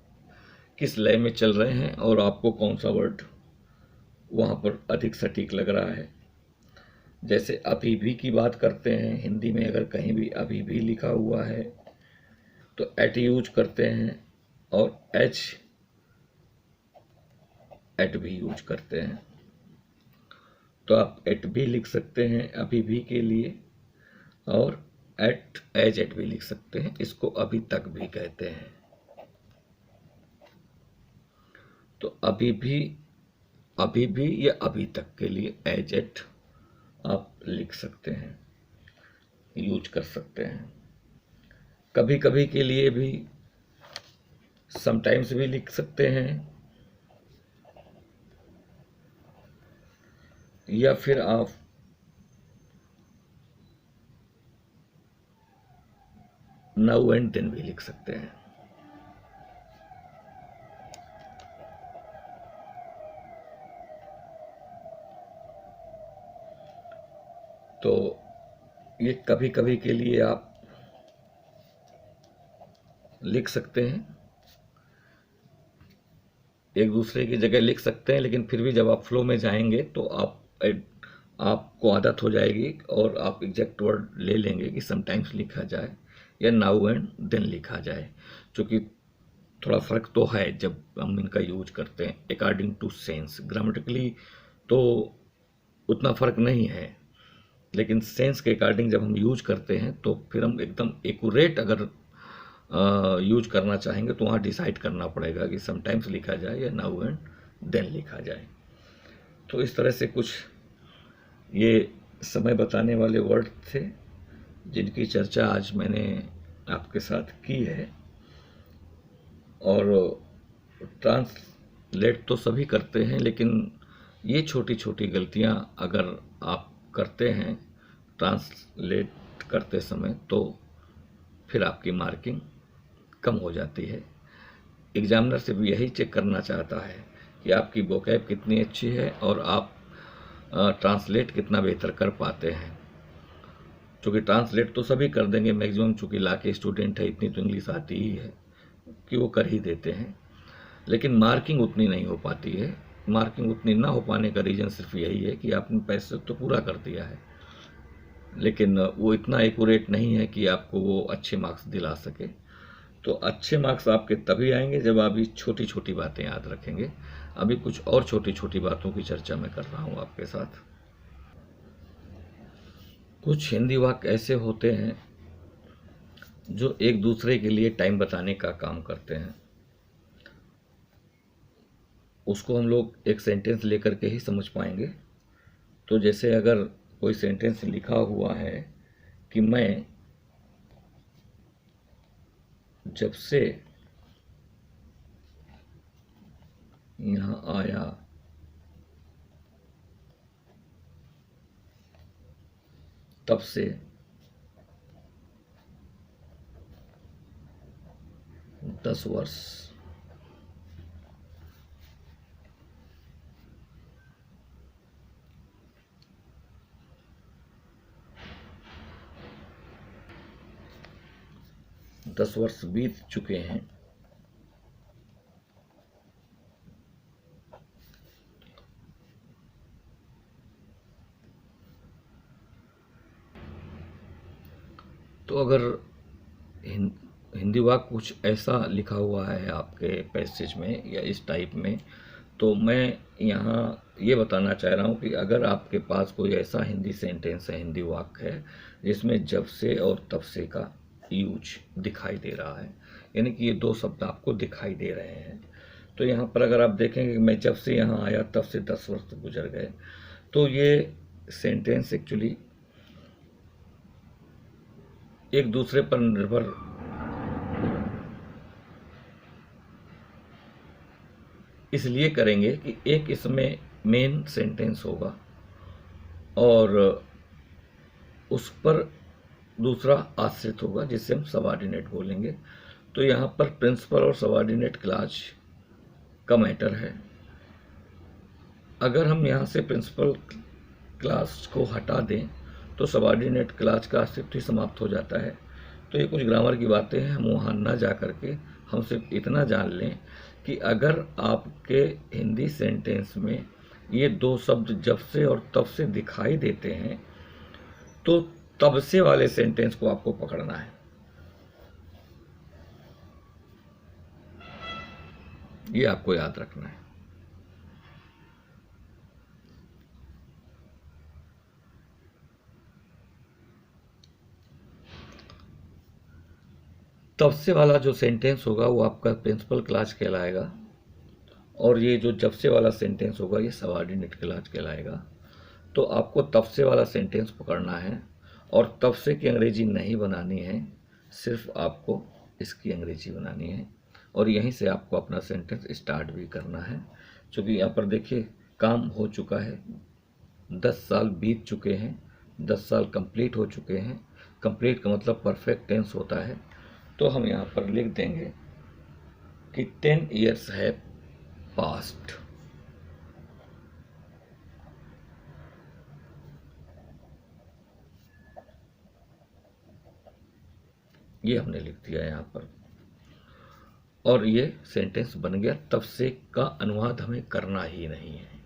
किस लय में चल रहे हैं और आपको कौन सा वर्ड वहाँ पर अधिक सटीक लग रहा है। जैसे अभी भी की बात करते हैं, हिंदी में अगर कहीं भी अभी भी लिखा हुआ है तो एट यूज करते हैं और एट भी यूज करते हैं। तो आप एट भी लिख सकते हैं अभी भी के लिए, और एट भी लिख सकते हैं, इसको अभी तक भी कहते हैं। तो अभी भी या अभी तक के लिए एज एट आप लिख सकते हैं, यूज कर सकते हैं। कभी कभी के लिए भी समटाइम्स भी लिख सकते हैं, या फिर आप नाउ एंड देन भी लिख सकते हैं। तो ये कभी कभी के लिए आप लिख सकते हैं, एक दूसरे की जगह लिख सकते हैं, लेकिन फिर भी जब आप फ्लो में जाएंगे तो आपको आदत हो जाएगी और आप एग्जैक्ट वर्ड ले लेंगे कि समटाइम्स लिखा जाए या नाउ एंड देन लिखा जाए। क्योंकि थोड़ा फ़र्क तो है जब हम इनका यूज करते हैं अकॉर्डिंग टू सेंस। ग्रामेटिकली तो उतना फ़र्क नहीं है, लेकिन सेंस के अकॉर्डिंग जब हम यूज करते हैं तो फिर हम एकदम एक्यूरेट अगर यूज करना चाहेंगे तो वहाँ डिसाइड करना पड़ेगा कि समटाइम्स लिखा जाए या नाउ एंड देन लिखा जाए। तो इस तरह से कुछ ये समय बताने वाले वर्ड थे जिनकी चर्चा आज मैंने आपके साथ की है। और ट्रांसलेट तो सभी करते हैं, लेकिन ये छोटी छोटी गलतियां अगर आप करते हैं ट्रांसलेट करते समय तो फिर आपकी मार्किंग कम हो जाती है। एग्जामिनर सिर्फ यही चेक करना चाहता है कि आपकी वोकैब कितनी अच्छी है और आप ट्रांसलेट कितना बेहतर कर पाते हैं। क्योंकि ट्रांसलेट तो सभी कर देंगे मैक्सिमम, चूँकि ला के स्टूडेंट है, इतनी तो इंग्लिश आती ही है कि वो कर ही देते हैं, लेकिन मार्किंग उतनी नहीं हो पाती है। मार्किंग उतनी ना हो पाने का रीज़न सिर्फ यही है कि आपने पैसे तो पूरा कर दिया है, लेकिन वो इतना एक्यूरेट नहीं है कि आपको वो अच्छे मार्क्स दिला सके। तो अच्छे मार्क्स आपके तभी आएंगे जब आप ये छोटी छोटी बातें याद रखेंगे। अभी कुछ और छोटी छोटी बातों की चर्चा मैं कर रहा हूँ आपके साथ। कुछ हिंदी वाक्य ऐसे होते हैं जो एक दूसरे के लिए टाइम बताने का काम करते हैं। उसको हम लोग एक सेंटेंस लेकर के ही समझ पाएंगे। तो जैसे अगर कोई सेंटेंस लिखा हुआ है कि मैं जब से यहाँ आया तब से 10 वर्ष बीत चुके हैं। तो अगर हिंदी वाक्य कुछ ऐसा लिखा हुआ है आपके पैसेज में या इस टाइप में, तो मैं यहाँ ये बताना चाह रहा हूँ कि अगर आपके पास कोई ऐसा हिंदी सेंटेंस है, हिंदी वाक्य है जिसमें जब से और तब से का यूज दिखाई दे रहा है, यानी कि ये दो शब्द आपको दिखाई दे रहे हैं, तो यहाँ पर अगर आप देखेंगे कि मैं जब से यहाँ आया तब से 10 वर्ष गुजर गए, तो ये सेंटेंस एक्चुअली एक दूसरे पर निर्भर इसलिए करेंगे कि एक इसमें मेन सेंटेंस होगा और उस पर दूसरा आश्रित होगा जिसे हम सबऑर्डिनेट बोलेंगे। तो यहाँ पर प्रिंसिपल और सबऑर्डिनेट क्लॉज का मैटर है। अगर हम यहाँ से प्रिंसिपल क्लॉज को हटा दें तो सबऑर्डिनेट क्लॉज का अस्तित्व ही समाप्त हो जाता है। तो ये कुछ ग्रामर की बातें हैं, हम वहाँ ना जा करके हम सिर्फ इतना जान लें कि अगर आपके हिंदी सेंटेंस में ये दो शब्द जब से और तब से दिखाई देते हैं तो तब से वाले सेंटेंस को आपको पकड़ना है। ये आपको याद रखना है। तब से वाला जो सेंटेंस होगा वो आपका प्रिंसिपल क्लॉज कहलाएगा और ये जो जब से वाला सेंटेंस होगा ये सबऑर्डिनेट क्लॉज कहलाएगा। तो आपको तब से वाला सेंटेंस पकड़ना है और तब से की अंग्रेजी नहीं बनानी है, सिर्फ आपको इसकी अंग्रेजी बनानी है और यहीं से आपको अपना सेंटेंस स्टार्ट भी करना है। क्योंकि यहाँ पर देखिए काम हो चुका है, 10 साल बीत चुके हैं, 10 साल कंप्लीट हो चुके हैं। कंप्लीट का मतलब परफेक्ट टेंस होता है। तो हम यहाँ पर लिख देंगे कि 10 years है पास्ट। ये हमने लिख दिया यहाँ पर और ये सेंटेंस बन गया। तब से का अनुवाद हमें करना ही नहीं है।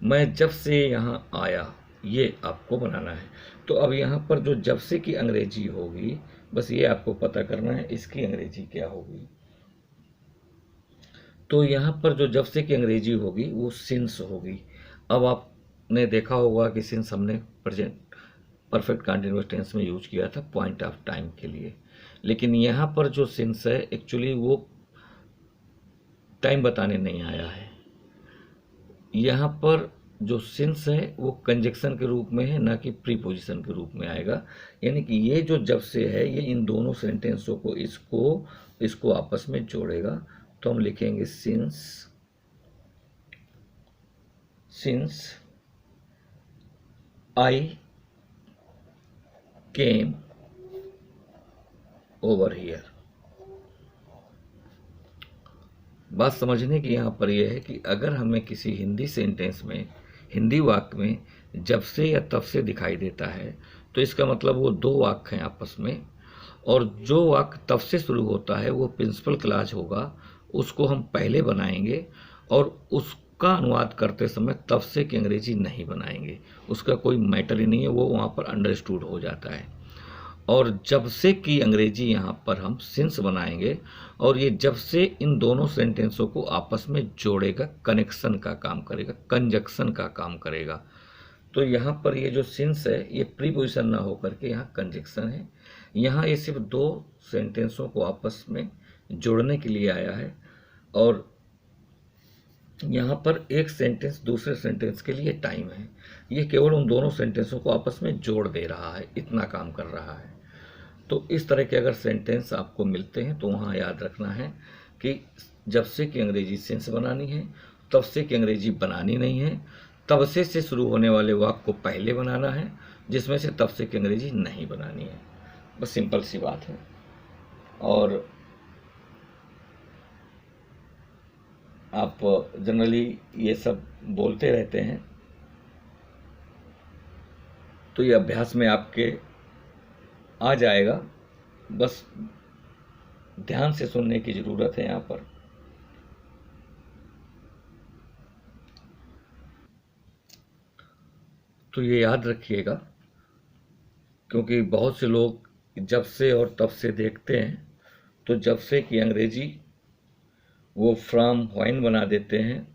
मैं जब से यहाँ आया ये आपको बनाना है। तो अब यहाँ पर जो जब से की अंग्रेजी होगी बस ये आपको पता करना है इसकी अंग्रेजी क्या होगी। तो यहाँ पर जो जब से की अंग्रेजी होगी वो सिंस होगी। अब आपने देखा होगा कि सिंस हमने प्रेजेंट परफेक्ट कंटिन्यूअस टेंस में यूज किया था पॉइंट ऑफ टाइम के लिए। लेकिन यहाँ पर जो सिंस है एक्चुअली वो टाइम बताने नहीं आया है। यहाँ पर जो सिंस है वो कंजक्शन के रूप में है, ना कि प्रीपोजिशन के रूप में आएगा। यानी कि ये जो जब से है ये इन दोनों सेंटेंसों को इसको आपस में जोड़ेगा। तो हम लिखेंगे since I came over here. बात समझने की यहाँ पर यह है कि अगर हमें किसी हिंदी सेंटेंस में, हिंदी वाक्य में जब से या तब से दिखाई देता है तो इसका मतलब वो दो वाक्य हैं आपस में, और जो वाक्य तब से शुरू होता है वो प्रिंसिपल क्लॉज होगा, उसको हम पहले बनाएंगे और उसका अनुवाद करते समय तब से की अंग्रेजी नहीं बनाएंगे। उसका कोई मैटर ही नहीं है, वो वहाँ पर अंडरस्टूड हो जाता है। और जब से की अंग्रेजी यहाँ पर हम सिंस बनाएंगे और ये जब से इन दोनों सेंटेंसों को आपस में जोड़ेगा, कनेक्शन का काम करेगा, कंजक्शन का काम करेगा। तो यहाँ पर ये जो सिंस है ये प्रीपोजिशन ना होकर के यहाँ कंजक्शन है। यहाँ ये सिर्फ दो सेंटेंसों को आपस में जोड़ने के लिए आया है, और यहाँ पर एक सेंटेंस दूसरे सेंटेंस के लिए टाइम है। ये केवल उन दोनों सेंटेंसों को आपस में जोड़ दे रहा है, इतना काम कर रहा है। तो इस तरह के अगर सेंटेंस आपको मिलते हैं तो वहाँ याद रखना है कि जब से की अंग्रेजी सिंस बनानी है, तब से की अंग्रेजी बनानी नहीं है। तब से शुरू होने वाले वाक्य को पहले बनाना है, जिसमें से तब से की अंग्रेजी नहीं बनानी है। बस सिंपल सी बात है। और आप जनरली ये सब बोलते रहते हैं, तो ये अभ्यास में आपके आ जाएगा। बस ध्यान से सुनने की ज़रूरत है यहाँ पर। तो ये याद रखिएगा, क्योंकि बहुत से लोग जब से और तब से देखते हैं तो जब से की अंग्रेजी वो फ्रॉम व्हेन बना देते हैं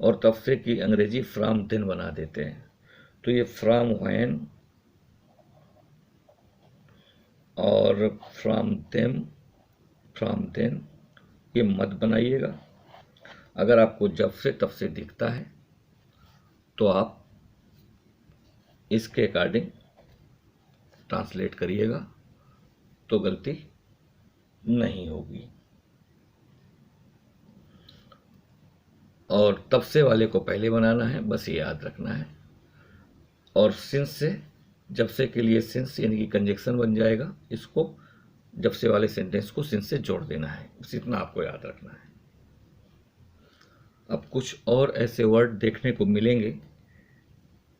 और तब से की अंग्रेजी फ्रॉम देन बना देते हैं। तो ये फ्रॉम व्हेन और फ्रॉम देन ये मत बनाइएगा। अगर आपको जब से तब से दिखता है तो आप इसके अकॉर्डिंग ट्रांसलेट करिएगा, तो गलती नहीं होगी। और तब से वाले को पहले बनाना है, बस ये याद रखना है। और सिंस से जब से के लिए सिंस यानी कि कंजक्शन बन जाएगा, इसको जब से वाले सेंटेंस को सिंस से जोड़ देना है, बस इतना आपको याद रखना है। अब कुछ और ऐसे वर्ड देखने को मिलेंगे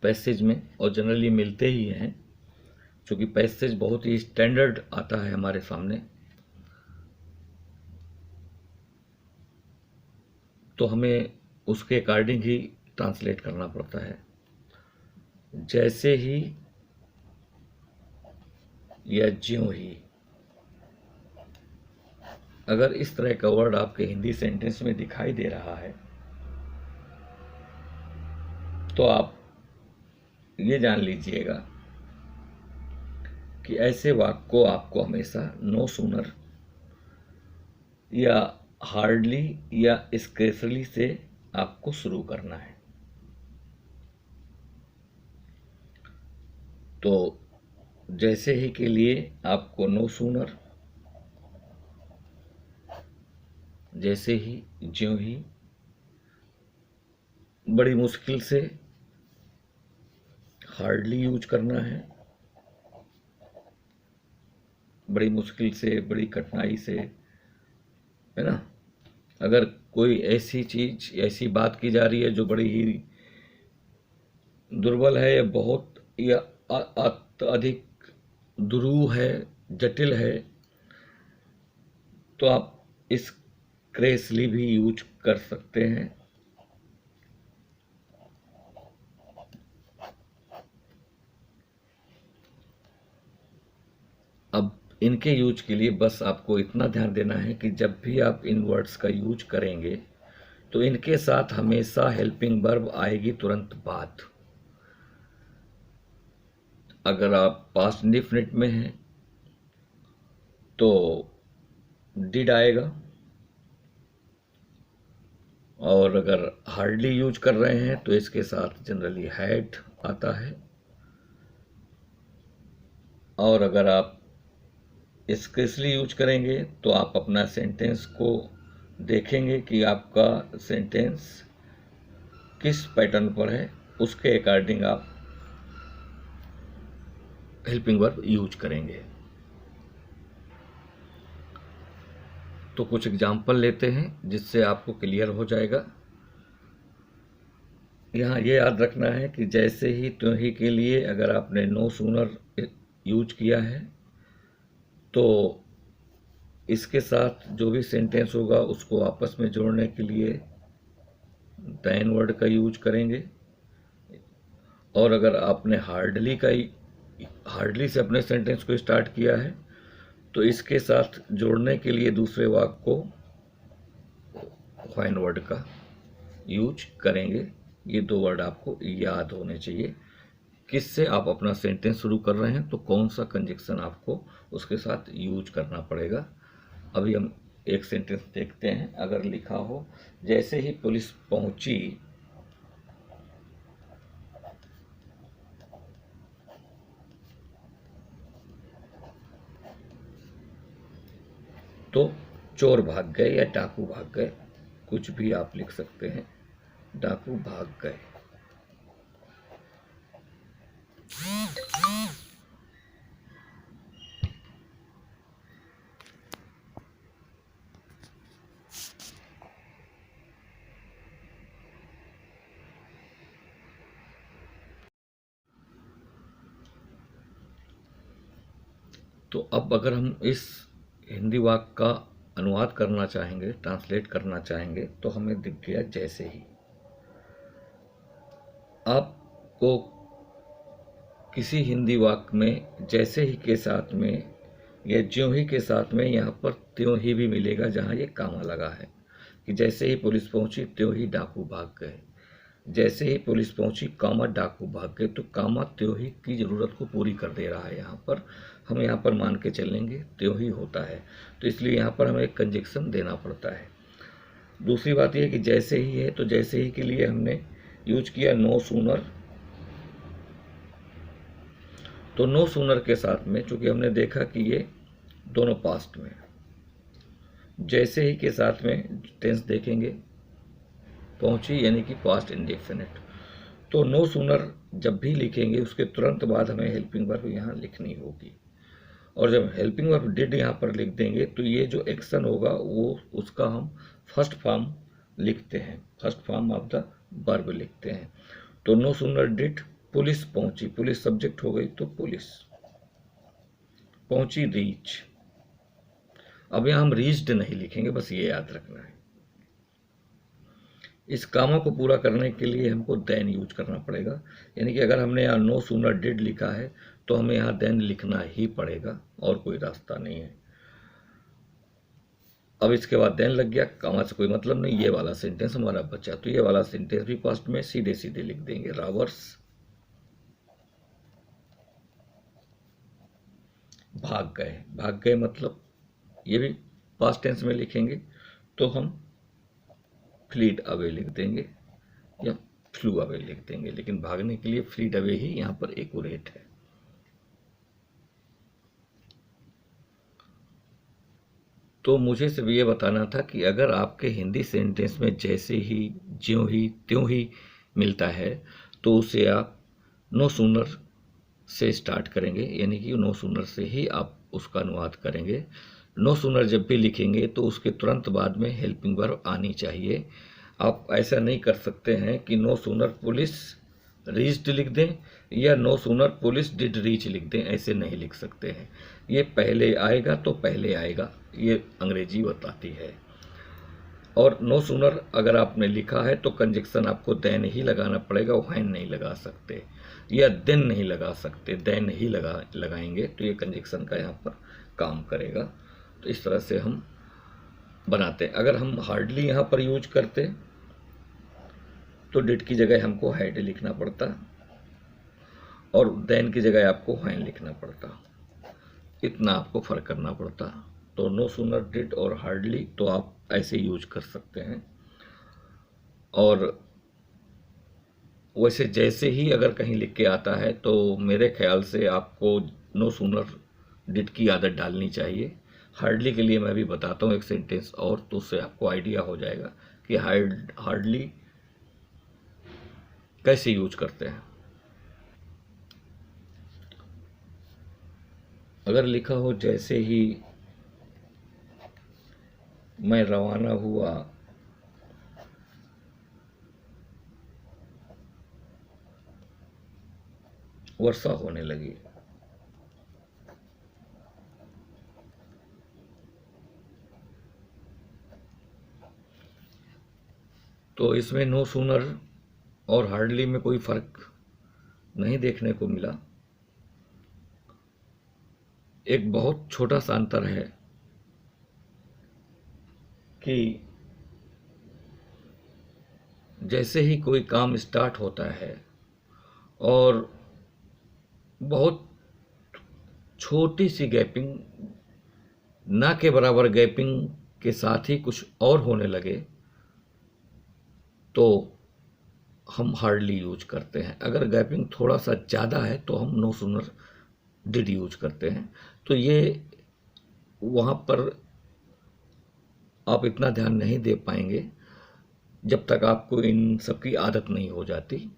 पैसेज में, और जनरली मिलते ही हैं, क्योंकि पैसेज बहुत ही स्टैंडर्ड आता है हमारे सामने, तो हमें उसके अकॉर्डिंग ही ट्रांसलेट करना पड़ता है। जैसे ही या ज्यों ही, अगर इस तरह का वर्ड आपके हिंदी सेंटेंस में दिखाई दे रहा है तो आप ये जान लीजिएगा कि ऐसे वाक्य को आपको हमेशा नो सूनर या हार्डली या स्केर्सली से आपको शुरू करना है। तो जैसे ही के लिए आपको नो सूनर, जैसे ही, ज्यों ही, बड़ी मुश्किल से हार्डली यूज करना है, बड़ी मुश्किल से, बड़ी कठिनाई से, है ना। अगर कोई ऐसी चीज, ऐसी बात की जा रही है जो बड़ी ही दुर्बल है या बहुत या अधिक दुरूह है, जटिल है, तो आप इस क्रेसली भी यूज कर सकते हैं। अब इनके यूज के लिए बस आपको इतना ध्यान देना है कि जब भी आप इन वर्ड्स का यूज करेंगे तो इनके साथ हमेशा हेल्पिंग वर्ब आएगी तुरंत बाद। अगर आप पास्ट इंडेफिनिट में हैं तो डिड आएगा, और अगर हार्डली यूज कर रहे हैं तो इसके साथ जनरली हैड आता है। और अगर आप स्केर्सली यूज करेंगे तो आप अपना सेंटेंस को देखेंगे कि आपका सेंटेंस किस पैटर्न पर है, उसके अकॉर्डिंग आप हेल्पिंग वर्ब यूज करेंगे। तो कुछ एग्जाम्पल लेते हैं जिससे आपको क्लियर हो जाएगा। यहाँ ये याद रखना है कि जैसे ही त्यों ही के लिए अगर आपने नो सूनर यूज किया है तो इसके साथ जो भी सेंटेंस होगा उसको आपस में जोड़ने के लिए देन वर्ड का यूज करेंगे। और अगर आपने हार्डली से अपने सेंटेंस को स्टार्ट किया है तो इसके साथ जोड़ने के लिए दूसरे वाक्य को व्हाइन वर्ड का यूज करेंगे। ये दो वर्ड आपको याद होने चाहिए। किससे आप अपना सेंटेंस शुरू कर रहे हैं तो कौन सा कंजक्शन आपको उसके साथ यूज करना पड़ेगा। अभी हम एक सेंटेंस देखते हैं। अगर लिखा हो जैसे ही पुलिस पहुंची तो चोर भाग गए या डाकू भाग गए, कुछ भी आप लिख सकते हैं। डाकू भाग गए। तो अब अगर हम इस हिंदी वाक्य का अनुवाद करना चाहेंगे, ट्रांसलेट करना चाहेंगे, तो हमें दिख गया जैसे ही। आपको किसी हिंदी वाक्य में जैसे ही के साथ में या ज्यों ही के साथ में यहाँ पर त्यों ही भी मिलेगा, जहाँ ये कामा लगा है कि जैसे ही पुलिस पहुंची त्यों ही डाकू भाग गए। जैसे ही पुलिस पहुंची कामा डाकू भाग गए, तो कामा त्यों ही की ज़रूरत को पूरी कर दे रहा है। यहाँ पर हम यहाँ पर मान के चलेंगे त्यों ही होता है, तो इसलिए यहाँ पर हमें एक कंजक्शन देना पड़ता है। दूसरी बात यह कि जैसे ही है तो जैसे ही के लिए हमने यूज किया नो सूनर। तो नो सूनर के साथ में चूंकि हमने देखा कि ये दोनों पास्ट में, जैसे ही के साथ में टेंस देखेंगे पहुंची यानी कि पास्ट इंडेफिनिट। तो नो सूनर जब भी लिखेंगे उसके तुरंत बाद हमें हेल्पिंग वर्ब यहाँ लिखनी होगी। और जब हेल्पिंग वर्ब डिड यहाँ पर लिख देंगे तो ये जो एक्शन होगा वो उसका हम फर्स्ट फॉर्म लिखते हैं, first form of the verb लिखते हैं। तो नो सूनर डिड पुलिस पहुंची, पुलिस सब्जेक्ट हो गई तो पुलिस पहुंची रीच। अब यहाँ हम रीच्ड नहीं लिखेंगे, बस ये याद रखना है। इस कामा को पूरा करने के लिए हमको देन यूज करना पड़ेगा, यानी कि अगर हमने यहाँ नो सूनर डिड लिखा है तो हमें यहाँ देन लिखना ही पड़ेगा और कोई रास्ता नहीं है। अब इसके बाद देन लग गया, कामा से कोई मतलब नहीं, ये वाला सेंटेंस हमारा बचा। तो ये वाला सेंटेंस भी पास्ट में सीधे सीधे लिख देंगे, रॉबर्स भाग गए। भाग गए मतलब ये भी पास्ट टेंस में लिखेंगे तो हम फ्लीड अवे लिख देंगे या फ्लू अवे लिख देंगे, लेकिन भागने के लिए फ्लीड अवे ही यहाँ पर एक्यूरेट है। तो मुझे सिर्फ ये बताना था कि अगर आपके हिंदी सेंटेंस में जैसे ही, ज्यों ही, त्यों ही मिलता है तो उसे आप नो सूनर से स्टार्ट करेंगे, यानी कि नो सूनर से ही आप उसका अनुवाद करेंगे। नो सूनर जब भी लिखेंगे तो उसके तुरंत बाद में हेल्पिंग वर्ब आनी चाहिए। आप ऐसा नहीं कर सकते हैं कि नो सूनर पुलिस रीच्ड लिख दें या no sooner police did reach लिख दें, ऐसे नहीं लिख सकते हैं। ये पहले आएगा तो पहले आएगा, ये अंग्रेजी बताती है। और नो सूनर अगर आपने लिखा है तो कंजक्शन आपको देन ही लगाना पड़ेगा, व्हाइन नहीं लगा सकते या देन नहीं लगा सकते, देन ही लगाएंगे तो ये कंजक्शन का यहाँ पर काम करेगा। तो इस तरह से हम बनाते हैं। अगर हम हार्डली यहाँ पर यूज करते तो डिड की जगह हमको हैड लिखना पड़ता, और देन की जगह आपको व्हेन लिखना पड़ता। इतना आपको फ़र्क करना पड़ता। तो नो सूनर डिड और हार्डली तो आप ऐसे यूज कर सकते हैं। और वैसे जैसे ही अगर कहीं लिख के आता है तो मेरे ख्याल से आपको नो सूनर डिड की आदत डालनी चाहिए। हार्डली के लिए मैं भी बताता हूँ एक सेंटेंस और, तो उससे आपको आइडिया हो जाएगा कि हार्डली कैसे यूज करते हैं। अगर लिखा हो जैसे ही मैं रवाना हुआ वर्षा होने लगी, तो इसमें नो सूनर और हार्डली में कोई फर्क नहीं देखने को मिला। एक बहुत छोटा सा अंतर है कि जैसे ही कोई काम स्टार्ट होता है और बहुत छोटी सी गैपिंग, ना के बराबर गैपिंग के साथ ही कुछ और होने लगे, तो हम हार्डली यूज करते हैं। अगर गैपिंग थोड़ा सा ज़्यादा है तो हम नो सूनर डिड यूज करते हैं। तो ये वहाँ पर आप इतना ध्यान नहीं दे पाएंगे जब तक आपको इन सब की आदत नहीं हो जाती।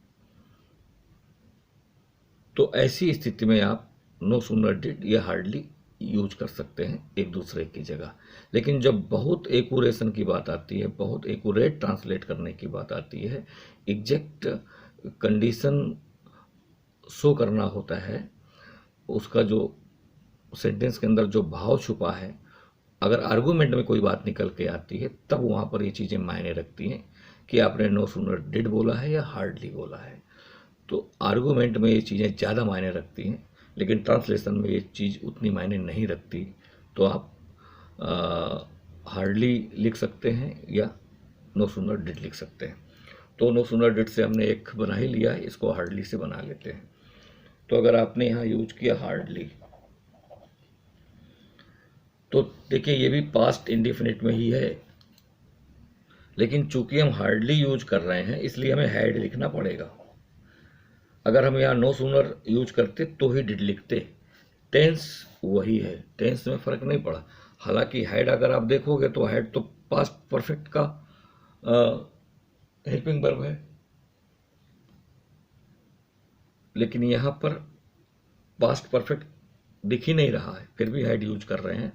तो ऐसी स्थिति में आप नो सूनर डिड या हार्डली यूज कर सकते हैं एक दूसरे की जगह। लेकिन जब बहुत एक्यूरेशन की बात आती है, बहुत एक्यूरेट ट्रांसलेट करने की बात आती है, एग्जैक्ट कंडीशन शो करना होता है, उसका जो सेंटेंस के अंदर जो भाव छुपा है, अगर आर्गूमेंट में कोई बात निकल के आती है तब वहाँ पर ये चीज़ें मायने रखती हैं कि आपने नो सूनर डिड बोला है या हार्डली बोला है। तो आर्गूमेंट में ये चीज़ें ज़्यादा मायने रखती हैं, लेकिन ट्रांसलेशन में ये चीज़ उतनी मायने नहीं रखती। तो आप हार्डली लिख सकते हैं या नो सूनर डिड लिख सकते हैं। तो नो सूनर डिड से हमने एक बना ही लिया है, इसको हार्डली से बना लेते हैं। तो अगर आपने यहाँ यूज किया हार्डली, तो देखिए ये भी पास्ट इंडिफिनिट में ही है, लेकिन चूंकि हम हार्डली यूज कर रहे हैं इसलिए हमें हैड लिखना पड़ेगा। अगर हम यहाँ नो सूनर यूज करते तो ही डिड लिखते। टेंस वही है, टेंस में फ़र्क नहीं पड़ा। हालांकि हैड अगर आप देखोगे तो हैड तो पास्ट परफेक्ट का हेल्पिंग वर्ब है, लेकिन यहाँ पर पास्ट परफेक्ट दिख ही नहीं रहा है, फिर भी हैड यूज कर रहे हैं।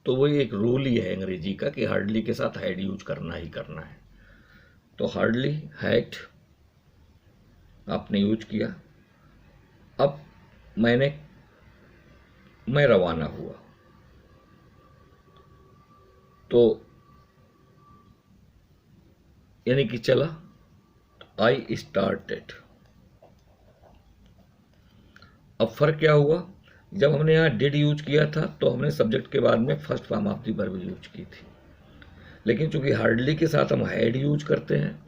तो वही एक रूल ही है अंग्रेजी का कि हार्डली के साथ हैड यूज करना ही करना है। तो हार्डली, हैड आपने यूज किया। अब मैं रवाना हुआ, तो यानी कि चला, आई स्टार्टेड। अब फर्क क्या हुआ, जब हमने यहाँ डिड यूज किया था तो हमने सब्जेक्ट के बाद में first form of the verb use की थी, लेकिन चूंकि हार्डली के साथ हम हैड यूज करते हैं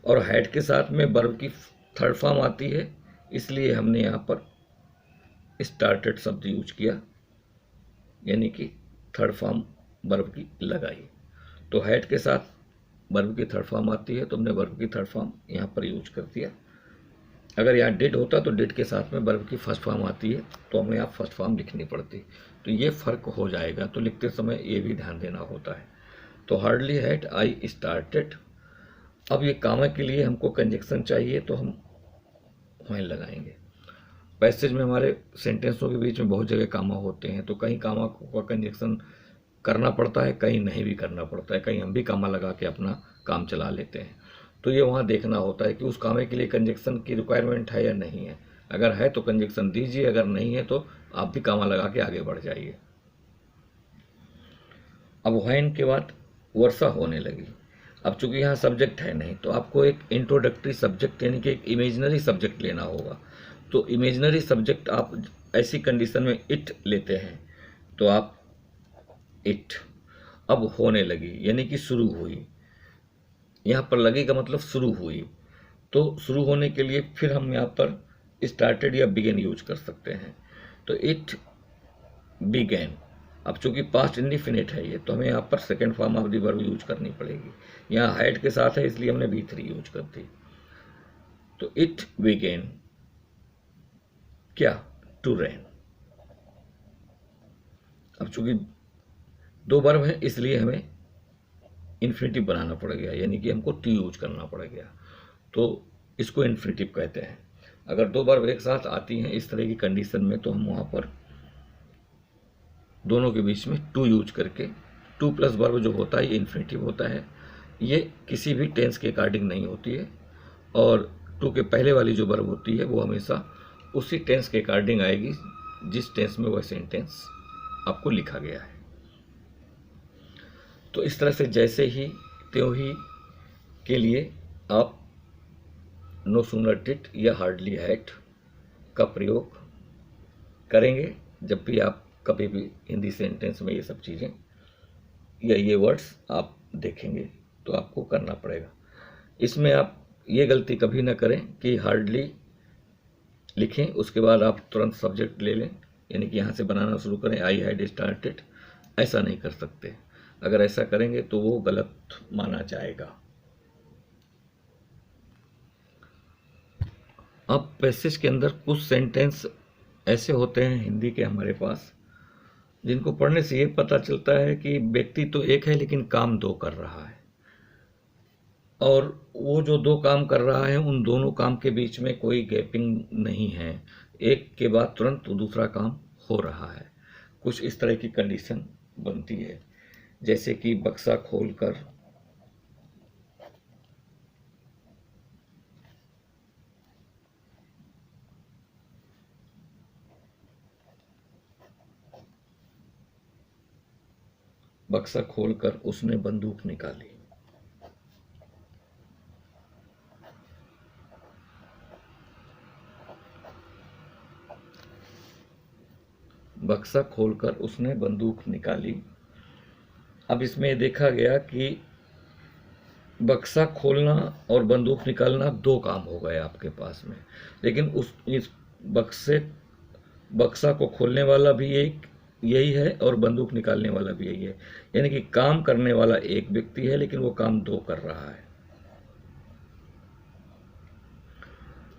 और हैड के साथ में वर्ब की थर्ड फॉर्म आती है, इसलिए हमने यहाँ पर स्टार्टेड शब्द यूज किया, यानी कि थर्ड फॉर्म वर्ब की लगाई। तो हैड के साथ वर्ब की थर्ड फॉर्म आती है तो हमने वर्ब की थर्ड फॉर्म यहाँ पर यूज कर दिया। अगर यहाँ डिड होता तो डिड के साथ में वर्ब की फर्स्ट फॉर्म आती है तो हमें यहाँ फर्स्ट फॉर्म लिखनी पड़ती। तो ये फ़र्क हो जाएगा, तो लिखते समय ये भी ध्यान देना होता है। तो हार्डली हैड आई स्टार्टेड। अब ये कामा के लिए हमको कंजक्शन चाहिए तो हम व्हेन लगाएंगे। पैसेज में हमारे सेंटेंसों के बीच में बहुत जगह कामा होते हैं, तो कहीं कामा का कंजक्शन करना पड़ता है, कहीं नहीं भी करना पड़ता है, कहीं हम भी कामा लगा के अपना काम चला लेते हैं। तो ये वहाँ देखना होता है कि उस कामे के लिए कंजक्शन की रिक्वायरमेंट है या नहीं है। अगर है तो कंजक्शन दीजिए, अगर नहीं है तो आप भी कामा लगा के आगे बढ़ जाइए। अब व्हेन के बाद वर्षा होने लगी। अब चूंकि यहाँ सब्जेक्ट है नहीं तो आपको एक इंट्रोडक्टरी सब्जेक्ट यानी कि एक इमेजनरी सब्जेक्ट लेना होगा। तो इमेजनरी सब्जेक्ट आप ऐसी कंडीशन में इट लेते हैं, तो आप इट। अब होने लगी यानी कि शुरू हुई, यहाँ पर लगी का मतलब शुरू हुई। तो शुरू होने के लिए फिर हम यहाँ पर स्टार्टेड या बिगेन यूज कर सकते हैं। तो इट बिगेन, अब चूंकि पास्ट इंडिफिनिट है ये, तो हमें यहाँ पर second form of the verb use करनी पड़ेगी। यहाँ हैड के साथ है इसलिए हमने V3 यूज कर दी। तो इट बिगेन क्या, टू रेन। अब चूंकि दो वर्ब है इसलिए हमें इन्फिनिटिव बनाना पड़ गया, यानी कि हमको टू यूज करना पड़ गया, तो इसको इन्फिनिटिव कहते हैं। अगर दो वर्ब एक साथ आती हैं इस तरह की कंडीशन में, तो हम वहाँ पर दोनों के बीच में टू यूज करके, टू प्लस वर्ब जो होता है ये इन्फिनिटिव होता है। ये किसी भी टेंस के अकॉर्डिंग नहीं होती है, और टू के पहले वाली जो वर्ब होती है वो हमेशा उसी टेंस के अकॉर्डिंग आएगी जिस टेंस में वह सेंटेंस आपको लिखा गया है। तो इस तरह से जैसे ही त्यों ही के लिए आप नो सूनर डिड या हार्डली हैड का प्रयोग करेंगे जब भी आप कभी भी हिंदी सेंटेंस में ये सब चीज़ें या ये वर्ड्स आप देखेंगे तो आपको करना पड़ेगा। इसमें आप ये गलती कभी ना करें कि हार्डली लिखें उसके बाद आप तुरंत सब्जेक्ट ले लें, यानी कि यहाँ से बनाना शुरू करें आई हैड स्टार्टेड। ऐसा नहीं कर सकते, अगर ऐसा करेंगे तो वो गलत माना जाएगा। अब पैसेज के अंदर कुछ सेंटेंस ऐसे होते हैं हिंदी के हमारे पास जिनको पढ़ने से ये पता चलता है कि व्यक्ति तो एक है लेकिन काम दो कर रहा है, और वो जो दो काम कर रहा है उन दोनों काम के बीच में कोई गैपिंग नहीं है, एक के बाद तुरंत दूसरा काम हो रहा है। कुछ इस तरह की कंडीशन बनती है, जैसे कि बक्सा खोलकर उसने बंदूक निकाली। बक्सा खोलकर उसने बंदूक निकाली। अब इसमें देखा गया कि बक्सा खोलना और बंदूक निकालना दो काम हो गए आपके पास में, लेकिन इस बक्सा को खोलने वाला भी एक यही है और बंदूक निकालने वाला भी यही है, यानी कि काम करने वाला एक व्यक्ति है लेकिन वो काम दो कर रहा है।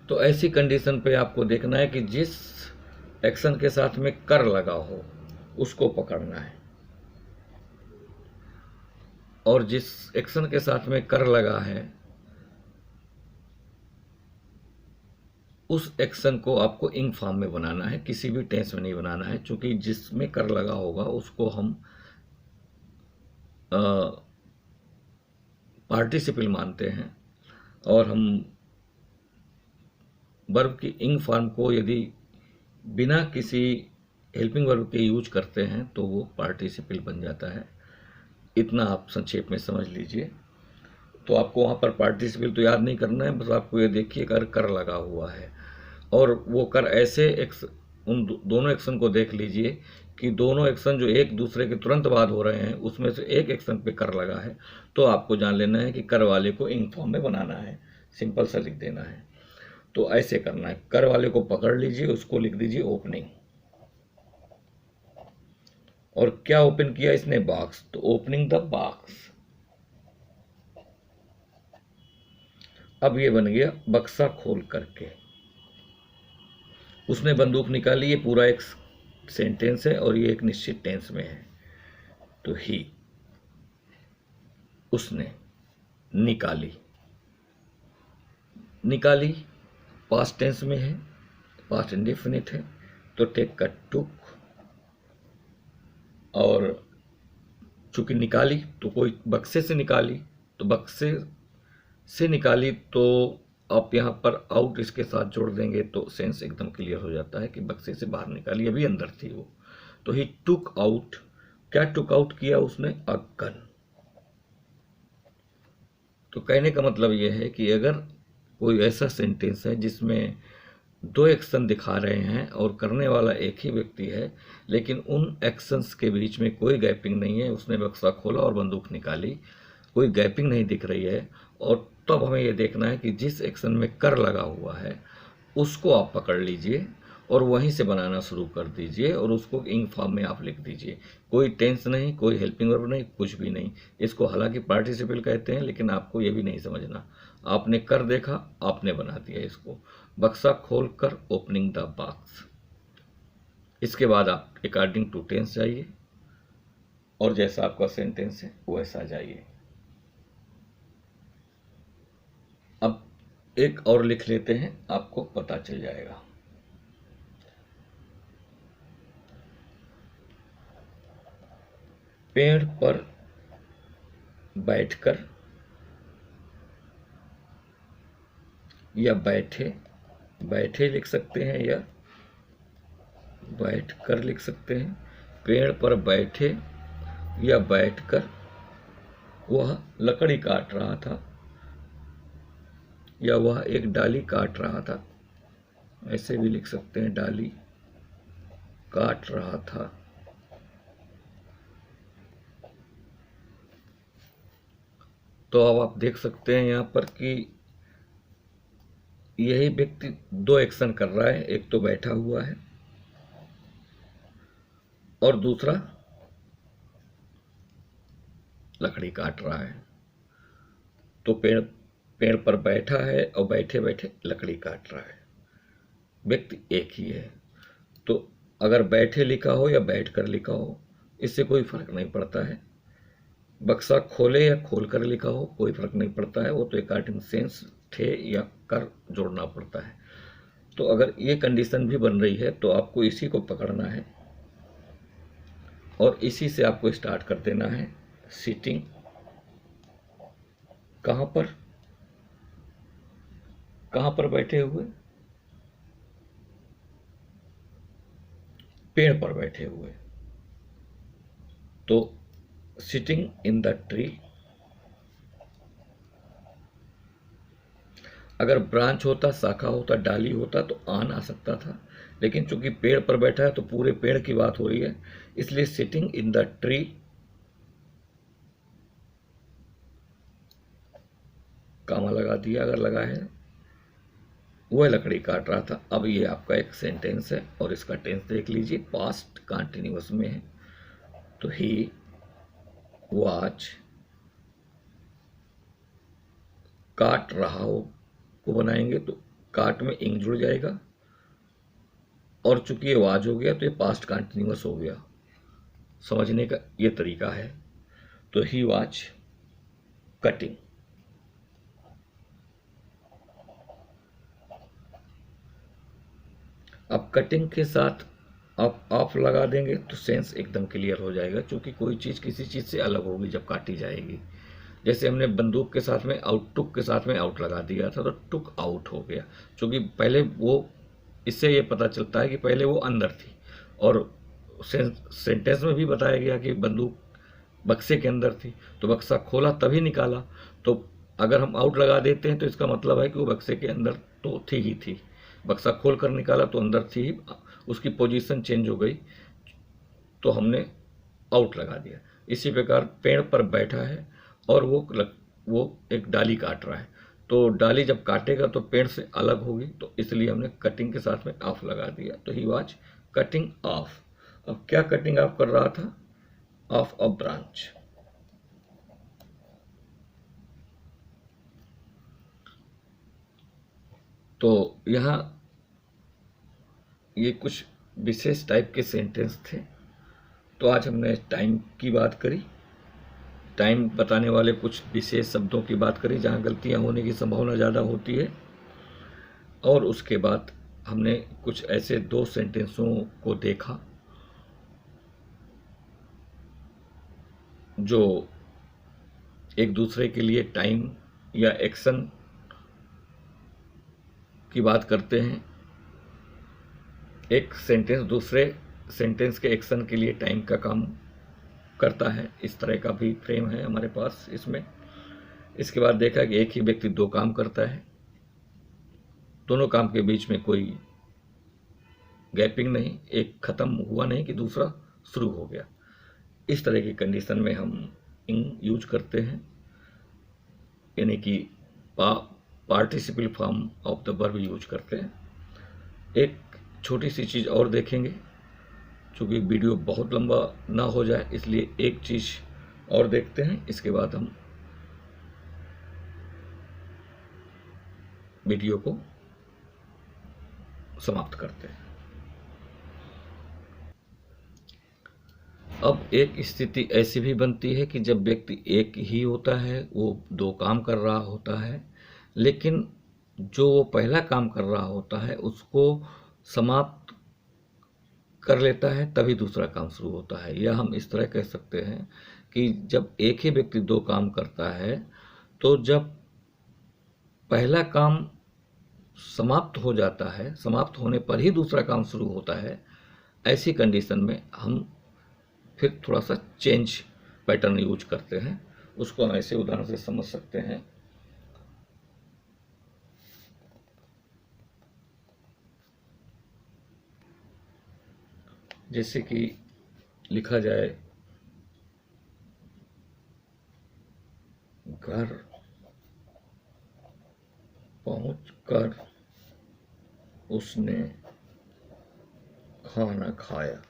तो ऐसी कंडीशन पे आपको देखना है कि जिस एक्शन के साथ में कर लगा हो उसको पकड़ना है, और जिस एक्शन के साथ में कर लगा है उस एक्शन को आपको इंग फॉर्म में बनाना है, किसी भी टेंस में नहीं बनाना है, क्योंकि जिसमें कर लगा होगा उसको हम पार्टिसिपल मानते हैं, और हम वर्ब की इंग फॉर्म को यदि बिना किसी हेल्पिंग वर्ब के यूज करते हैं तो वो पार्टिसिपल बन जाता है। इतना आप संक्षेप में समझ लीजिए। तो आपको वहाँ पर पार्टिसिपल तो याद नहीं करना है, बस आपको ये देखिए कर लगा हुआ है, और वो कर ऐसे उन दोनों एक्शन को देख लीजिए कि दोनों एक्शन जो एक दूसरे के तुरंत बाद हो रहे हैं उसमें से एक एक्शन पे कर लगा है, तो आपको जान लेना है कि कर वाले को इंग फॉर्म में बनाना है, सिंपल सा लिख देना है। तो ऐसे करना है, कर वाले को पकड़ लीजिए, उसको लिख दीजिए ओपनिंग। और क्या ओपन किया इसने, बॉक्स, तो ओपनिंग द बॉक्स। अब ये बन गया बक्सा खोल करके उसने बंदूक निकाली। ये पूरा एक सेंटेंस है और ये एक निश्चित टेंस में है। तो ही, उसने, निकाली पास्ट टेंस में है, पास्ट इंडेफिनिट है, तो टेक का टुक, और चूंकि निकाली तो कोई बक्से से निकाली, तो बक्से से निकाली तो आप यहाँ पर आउट इसके साथ जोड़ देंगे तो सेंस एकदम क्लियर हो जाता है कि बक्से से बाहर निकाली, अभी अंदर थी वो। तो ही टुक आउट, क्या टुक आउट किया उसने, अ गन। तो कहने का मतलब ये है कि अगर कोई ऐसा सेंटेंस है जिसमें दो एक्शन दिखा रहे हैं और करने वाला एक ही व्यक्ति है, लेकिन उन एक्शंस के बीच में कोई गैपिंग नहीं है, उसने बक्सा खोला और बंदूक निकाली, कोई गैपिंग नहीं दिख रही है, और तब हमें ये देखना है कि जिस एक्शन में कर लगा हुआ है उसको आप पकड़ लीजिए और वहीं से बनाना शुरू कर दीजिए और उसको इंक फॉर्म में आप लिख दीजिए। कोई टेंस नहीं, कोई हेल्पिंग वर्ब नहीं, कुछ भी नहीं। इसको हालांकि पार्टिसिपल कहते हैं, लेकिन आपको ये भी नहीं समझना। आपने कर देखा, आपने बना दिया इसको। बक्सा खोल कर ओपनिंग द बॉक्स। इसके बाद आप अकॉर्डिंग टू टेंस जाइए और जैसा आपका सेंटेंस है वैसा जाइए। अब एक और लिख लेते हैं, आपको पता चल जाएगा। पेड़ पर बैठकर या बैठे, बैठे लिख सकते हैं या बैठकर लिख सकते हैं। पेड़ पर बैठे या बैठकर वह लकड़ी काट रहा था या वह एक डाली काट रहा था। ऐसे भी लिख सकते हैं, डाली काट रहा था। तो अब आप देख सकते हैं यहाँ पर कि यही व्यक्ति दो एक्शन कर रहा है, एक तो बैठा हुआ है और दूसरा लकड़ी काट रहा है। तो पेड़ पर बैठा है और बैठे बैठे लकड़ी काट रहा है। व्यक्ति एक ही है। तो अगर बैठे लिखा हो या बैठकर लिखा हो, इससे कोई फर्क नहीं पड़ता है। बक्सा खोले या खोलकर लिखा हो, कोई फर्क नहीं पड़ता है। वो तो अकॉर्डिंग सेंस थे या कर जोड़ना पड़ता है। तो अगर ये कंडीशन भी बन रही है तो आपको इसी को पकड़ना है और इसी से आपको स्टार्ट कर देना है। सिटिंग कहाँ पर, कहाँ पर बैठे हुए, पेड़ पर बैठे हुए। तो सिटिंग इन द ट्री। अगर ब्रांच होता, शाखा होता, डाली होता तो आन आ सकता था, लेकिन चूंकि पेड़ पर बैठा है तो पूरे पेड़ की बात हो रही है, इसलिए सिटिंग इन द ट्री कामा लगा दिया अगर लगा है। वह लकड़ी काट रहा था। अब ये आपका एक सेंटेंस है और इसका टेंस देख लीजिए, पास्ट कंटिन्यूअस में है। तो ही वाज, काट रहा हो को बनाएंगे तो काट में इंग जुड़ जाएगा और चूंकि ये वाज हो गया तो ये पास्ट कंटिन्यूअस हो गया। समझने का ये तरीका है। तो ही वाज कटिंग। अब कटिंग के साथ आप ऑफ लगा देंगे तो सेंस एकदम क्लियर हो जाएगा, क्योंकि कोई चीज़ किसी चीज़ से अलग होगी जब काटी जाएगी। जैसे हमने बंदूक के साथ में आउट, टुक के साथ में आउट लगा दिया था तो टुक आउट हो गया, क्योंकि पहले वो, इससे ये पता चलता है कि पहले वो अंदर थी। और सेंटेंस में भी बताया गया कि बंदूक बक्से के अंदर थी, तो बक्सा खोला तभी निकाला। तो अगर हम आउट लगा देते हैं तो इसका मतलब है कि वो बक्से के अंदर तो थी ही थी। बक्सा खोल कर निकाला तो अंदर थी ही, उसकी पोजीशन चेंज हो गई तो हमने आउट लगा दिया। इसी प्रकार पेड़ पर बैठा है और वो एक डाली काट रहा है, तो डाली जब काटेगा तो पेड़ से अलग होगी, तो इसलिए हमने कटिंग के साथ में ऑफ लगा दिया। तो ही वाज कटिंग ऑफ। अब क्या कटिंग ऑफ कर रहा था? Of a branch. तो यहाँ ये कुछ विशेष टाइप के सेंटेंस थे। तो आज हमने टाइम की बात करी, टाइम बताने वाले कुछ विशेष शब्दों की बात करी जहाँ गलतियाँ होने की संभावना ज़्यादा होती है, और उसके बाद हमने कुछ ऐसे दो सेंटेंसों को देखा जो एक दूसरे के लिए टाइम या एक्शन की बात करते हैं। एक सेंटेंस दूसरे सेंटेंस के एक्शन के लिए टाइम का काम करता है, इस तरह का भी फ्रेम है हमारे पास इसमें। इसके बाद देखा कि एक ही व्यक्ति दो काम करता है, दोनों काम के बीच में कोई गैपिंग नहीं, एक खत्म हुआ नहीं कि दूसरा शुरू हो गया। इस तरह की कंडीशन में हम इन यूज करते हैं, यानी कि participle form of the verb use करते हैं। एक छोटी सी चीज़ और देखेंगे, चूँकि वीडियो बहुत लंबा ना हो जाए इसलिए एक चीज़ और देखते हैं, इसके बाद हम वीडियो को समाप्त करते हैं। अब एक स्थिति ऐसी भी बनती है कि जब व्यक्ति एक ही होता है, वो दो काम कर रहा होता है, लेकिन जो वो पहला काम कर रहा होता है उसको समाप्त कर लेता है, तभी दूसरा काम शुरू होता है। या हम इस तरह कह सकते हैं कि जब एक ही व्यक्ति दो काम करता है, तो जब पहला काम समाप्त हो जाता है, समाप्त होने पर ही दूसरा काम शुरू होता है, ऐसी कंडीशन में हम फिर थोड़ा सा चेंज पैटर्न यूज करते हैं। उसको हम ऐसे उदाहरण से समझ सकते हैं। जैसे कि लिखा जाए, घर पहुंचकर उसने खाना खाया,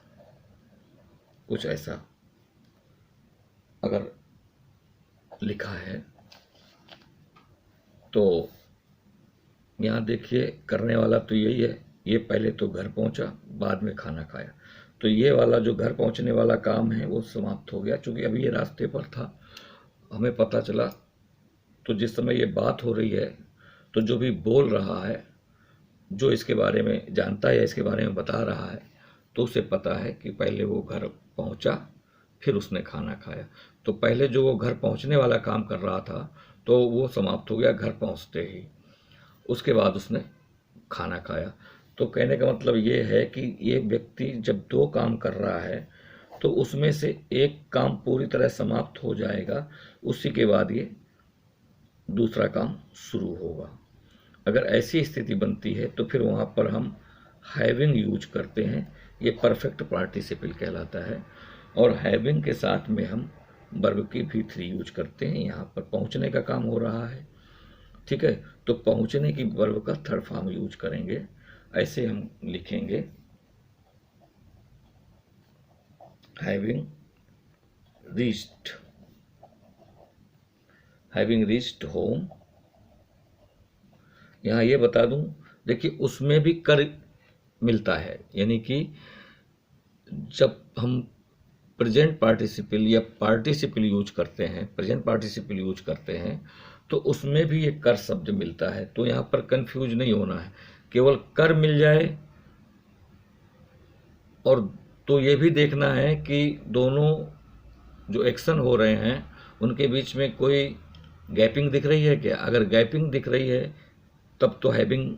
कुछ ऐसा अगर लिखा है तो यहाँ देखिए, करने वाला तो यही है, ये पहले तो घर पहुंचा, बाद में खाना खाया। तो ये वाला जो घर पहुंचने वाला काम है वो समाप्त हो गया, क्योंकि अभी ये रास्ते पर था, हमें पता चला। तो जिस समय ये बात हो रही है, तो जो भी बोल रहा है, जो इसके बारे में जानता है या इसके बारे में बता रहा है, तो उसे पता है कि पहले वो घर पहुंचा, फिर उसने खाना खाया। तो पहले जो वो घर पहुंचने वाला काम कर रहा था, तो वो समाप्त हो गया घर पहुंचते ही। उसके बाद उसने खाना खाया। तो कहने का मतलब ये है कि ये व्यक्ति जब दो काम कर रहा है, तो उसमें से एक काम पूरी तरह समाप्त हो जाएगा, उसी के बाद ये दूसरा काम शुरू होगा। अगर ऐसी स्थिति बनती है तो फिर वहाँ पर हम हैविंग यूज करते हैं। ये परफेक्ट पार्टिसिपल कहलाता है। और हैविंग के साथ में हम वर्ब की V3 यूज करते हैं। यहाँ पर पहुँचने का काम हो रहा है, ठीक है, तो पहुँचने की वर्ब का थर्ड फॉर्म यूज करेंगे। ऐसे हम लिखेंगे, हैविंग रीच्ड होम। यहाँ ये बता दूं, देखिए उसमें भी कर मिलता है, यानी कि जब हम प्रेजेंट पार्टिसिपल या पार्टिसिपल यूज करते हैं, प्रेजेंट पार्टिसिपल यूज करते हैं, तो उसमें भी एक कर शब्द मिलता है। तो यहाँ पर कंफ्यूज नहीं होना है, केवल कर मिल जाए और तो ये भी देखना है कि दोनों जो एक्शन हो रहे हैं उनके बीच में कोई गैपिंग दिख रही है क्या। अगर गैपिंग दिख रही है तब तो हैविंग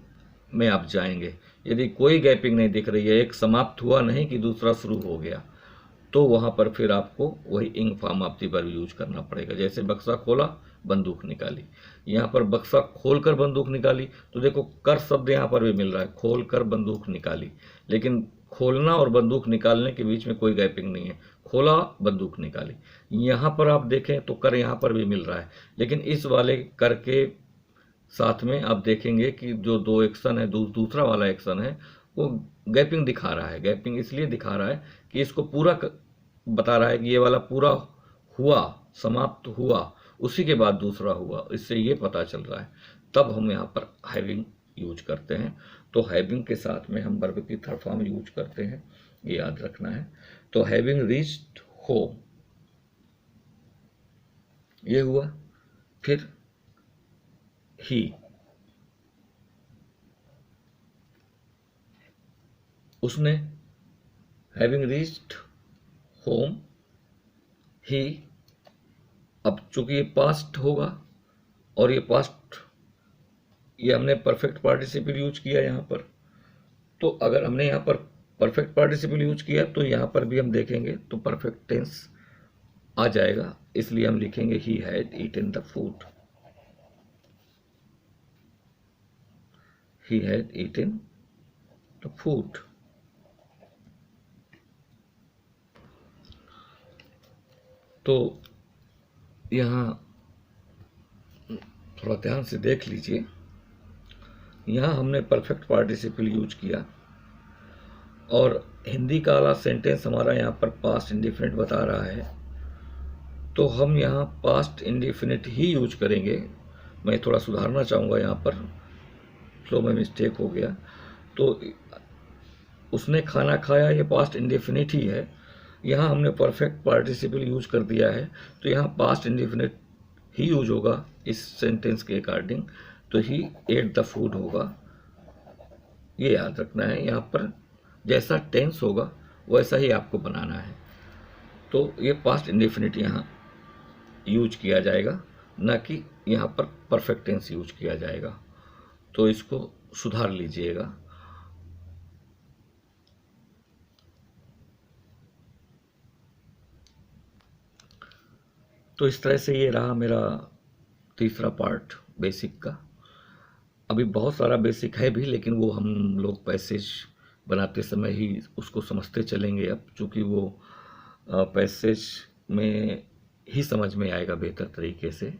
में आप जाएंगे। यदि कोई गैपिंग नहीं दिख रही है, एक समाप्त हुआ नहीं कि दूसरा शुरू हो गया, तो वहाँ पर फिर आपको वही इंग form of the verb use करना पड़ेगा। जैसे बक्सा खोला, बंदूक निकाली। यहाँ पर बक्सा खोलकर बंदूक निकाली, तो देखो कर शब्द यहाँ पर भी मिल रहा है, खोलकर बंदूक निकाली। लेकिन खोलना और बंदूक निकालने के बीच में कोई गैपिंग नहीं है, खोला बंदूक निकाली। यहाँ पर आप देखें तो कर यहाँ पर भी मिल रहा है, लेकिन इस वाले कर के साथ में आप देखेंगे कि जो दो एक्शन है, दूसरा वाला एक्शन है, वो गैपिंग दिखा रहा है। गैपिंग इसलिए दिखा रहा है कि इसको पूरा बता रहा है कि ये वाला पूरा हुआ, समाप्त हुआ, उसी के बाद दूसरा हुआ, इससे ये पता चल रहा है। तब हम यहाँ पर हैविंग यूज करते हैं। तो हैविंग के साथ में हम वर्ब की थर्ड फॉर्म यूज करते हैं, ये याद रखना है। तो हैविंग रीच्ड होम, ये हुआ। फिर ही, उसने, हैविंग रीच्ड होम ही। अब चूंकि ये पास्ट होगा और ये पास्ट, ये हमने परफेक्ट पार्टिसिपल यूज किया यहाँ पर, तो अगर हमने यहाँ पर परफेक्ट पार्टिसिपल यूज किया तो यहाँ पर भी हम देखेंगे तो परफेक्ट टेंस आ जाएगा। इसलिए हम लिखेंगे he had eaten the food, he had eaten the food. तो यहाँ थोड़ा ध्यान से देख लीजिए, यहाँ हमने परफेक्ट पार्टिसिपल यूज किया और हिंदी का वाला सेंटेंस हमारा यहाँ पर पास्ट इंडेफिनिट बता रहा है, तो हम यहाँ पास्ट इंडेफिनिट ही यूज करेंगे। मैं थोड़ा सुधारना चाहूँगा, यहाँ पर फ्लो में मिस्टेक हो गया। तो उसने खाना खाया, ये पास्ट इंडेफिनिट ही है। यहाँ हमने परफेक्ट पार्टिसिपल यूज कर दिया है, तो यहाँ पास्ट इंडेफिनिट ही यूज होगा इस सेंटेंस के अकॉर्डिंग। तो ही एट द फूड होगा, ये याद रखना है। यहाँ पर जैसा टेंस होगा वैसा ही आपको बनाना है। तो ये पास्ट इंडेफिनिट यहाँ यूज किया जाएगा, ना कि यहाँ पर परफेक्ट टेंस यूज किया जाएगा। तो इसको सुधार लीजिएगा। तो इस तरह से ये रहा मेरा तीसरा पार्ट बेसिक का। अभी बहुत सारा बेसिक है भी, लेकिन वो हम लोग पैसेज बनाते समय ही उसको समझते चलेंगे। अब चूँकि वो पैसेज में ही समझ में आएगा बेहतर तरीके से,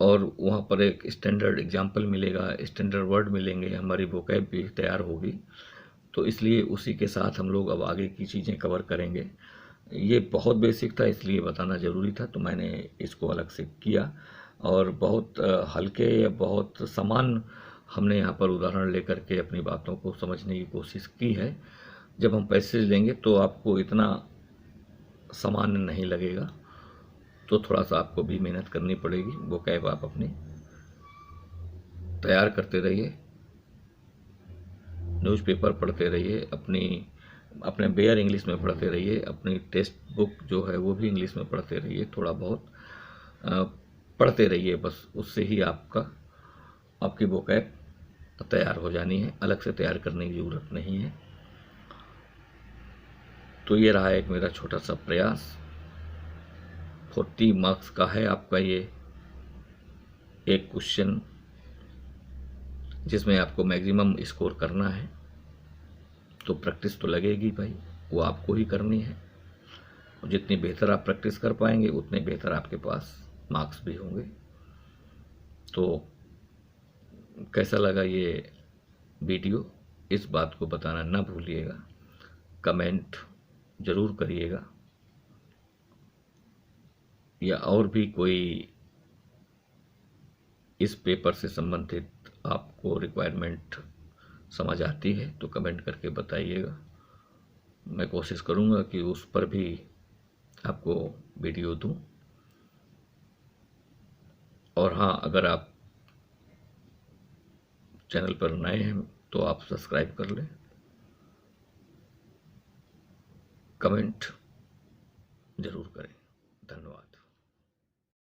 और वहाँ पर एक स्टैंडर्ड एग्जाम्पल मिलेगा, स्टैंडर्ड वर्ड मिलेंगे, हमारी वोकैब भी तैयार होगी। तो इसलिए उसी के साथ हम लोग अब आगे की चीज़ें कवर करेंगे। ये बहुत बेसिक था, इसलिए बताना ज़रूरी था, तो मैंने इसको अलग से किया। और बहुत हल्के या बहुत समान हमने यहाँ पर उदाहरण लेकर के अपनी बातों को समझने की कोशिश की है। जब हम पैसेज लेंगे तो आपको इतना सामान्य नहीं लगेगा, तो थोड़ा सा आपको भी मेहनत करनी पड़ेगी। वो कैब आप अपनी तैयार करते रहिए, न्यूज़पेपर पढ़ते रहिए, अपने बेयर इंग्लिश में पढ़ते रहिए, अपनी टेक्स्ट बुक जो है वो भी इंग्लिश में पढ़ते रहिए। थोड़ा बहुत पढ़ते रहिए, बस उससे ही आपकी वोकैब तैयार हो जानी है, अलग से तैयार करने की ज़रूरत नहीं है। तो ये रहा एक मेरा छोटा सा प्रयास। 40 मार्क्स का है आपका ये एक क्वेश्चन, जिसमें आपको मैक्सिमम स्कोर करना है। तो प्रैक्टिस तो लगेगी भाई, वो आपको ही करनी है। जितनी बेहतर आप प्रैक्टिस कर पाएंगे उतने बेहतर आपके पास मार्क्स भी होंगे। तो कैसा लगा ये वीडियो, इस बात को बताना ना भूलिएगा, कमेंट ज़रूर करिएगा। या और भी कोई इस पेपर से संबंधित आपको रिक्वायरमेंट समझ आती है तो कमेंट करके बताइएगा। मैं कोशिश करूँगा कि उस पर भी आपको वीडियो दूँ। और हाँ, अगर आप चैनल पर नए हैं तो आप सब्सक्राइब कर लें, कमेंट ज़रूर करें।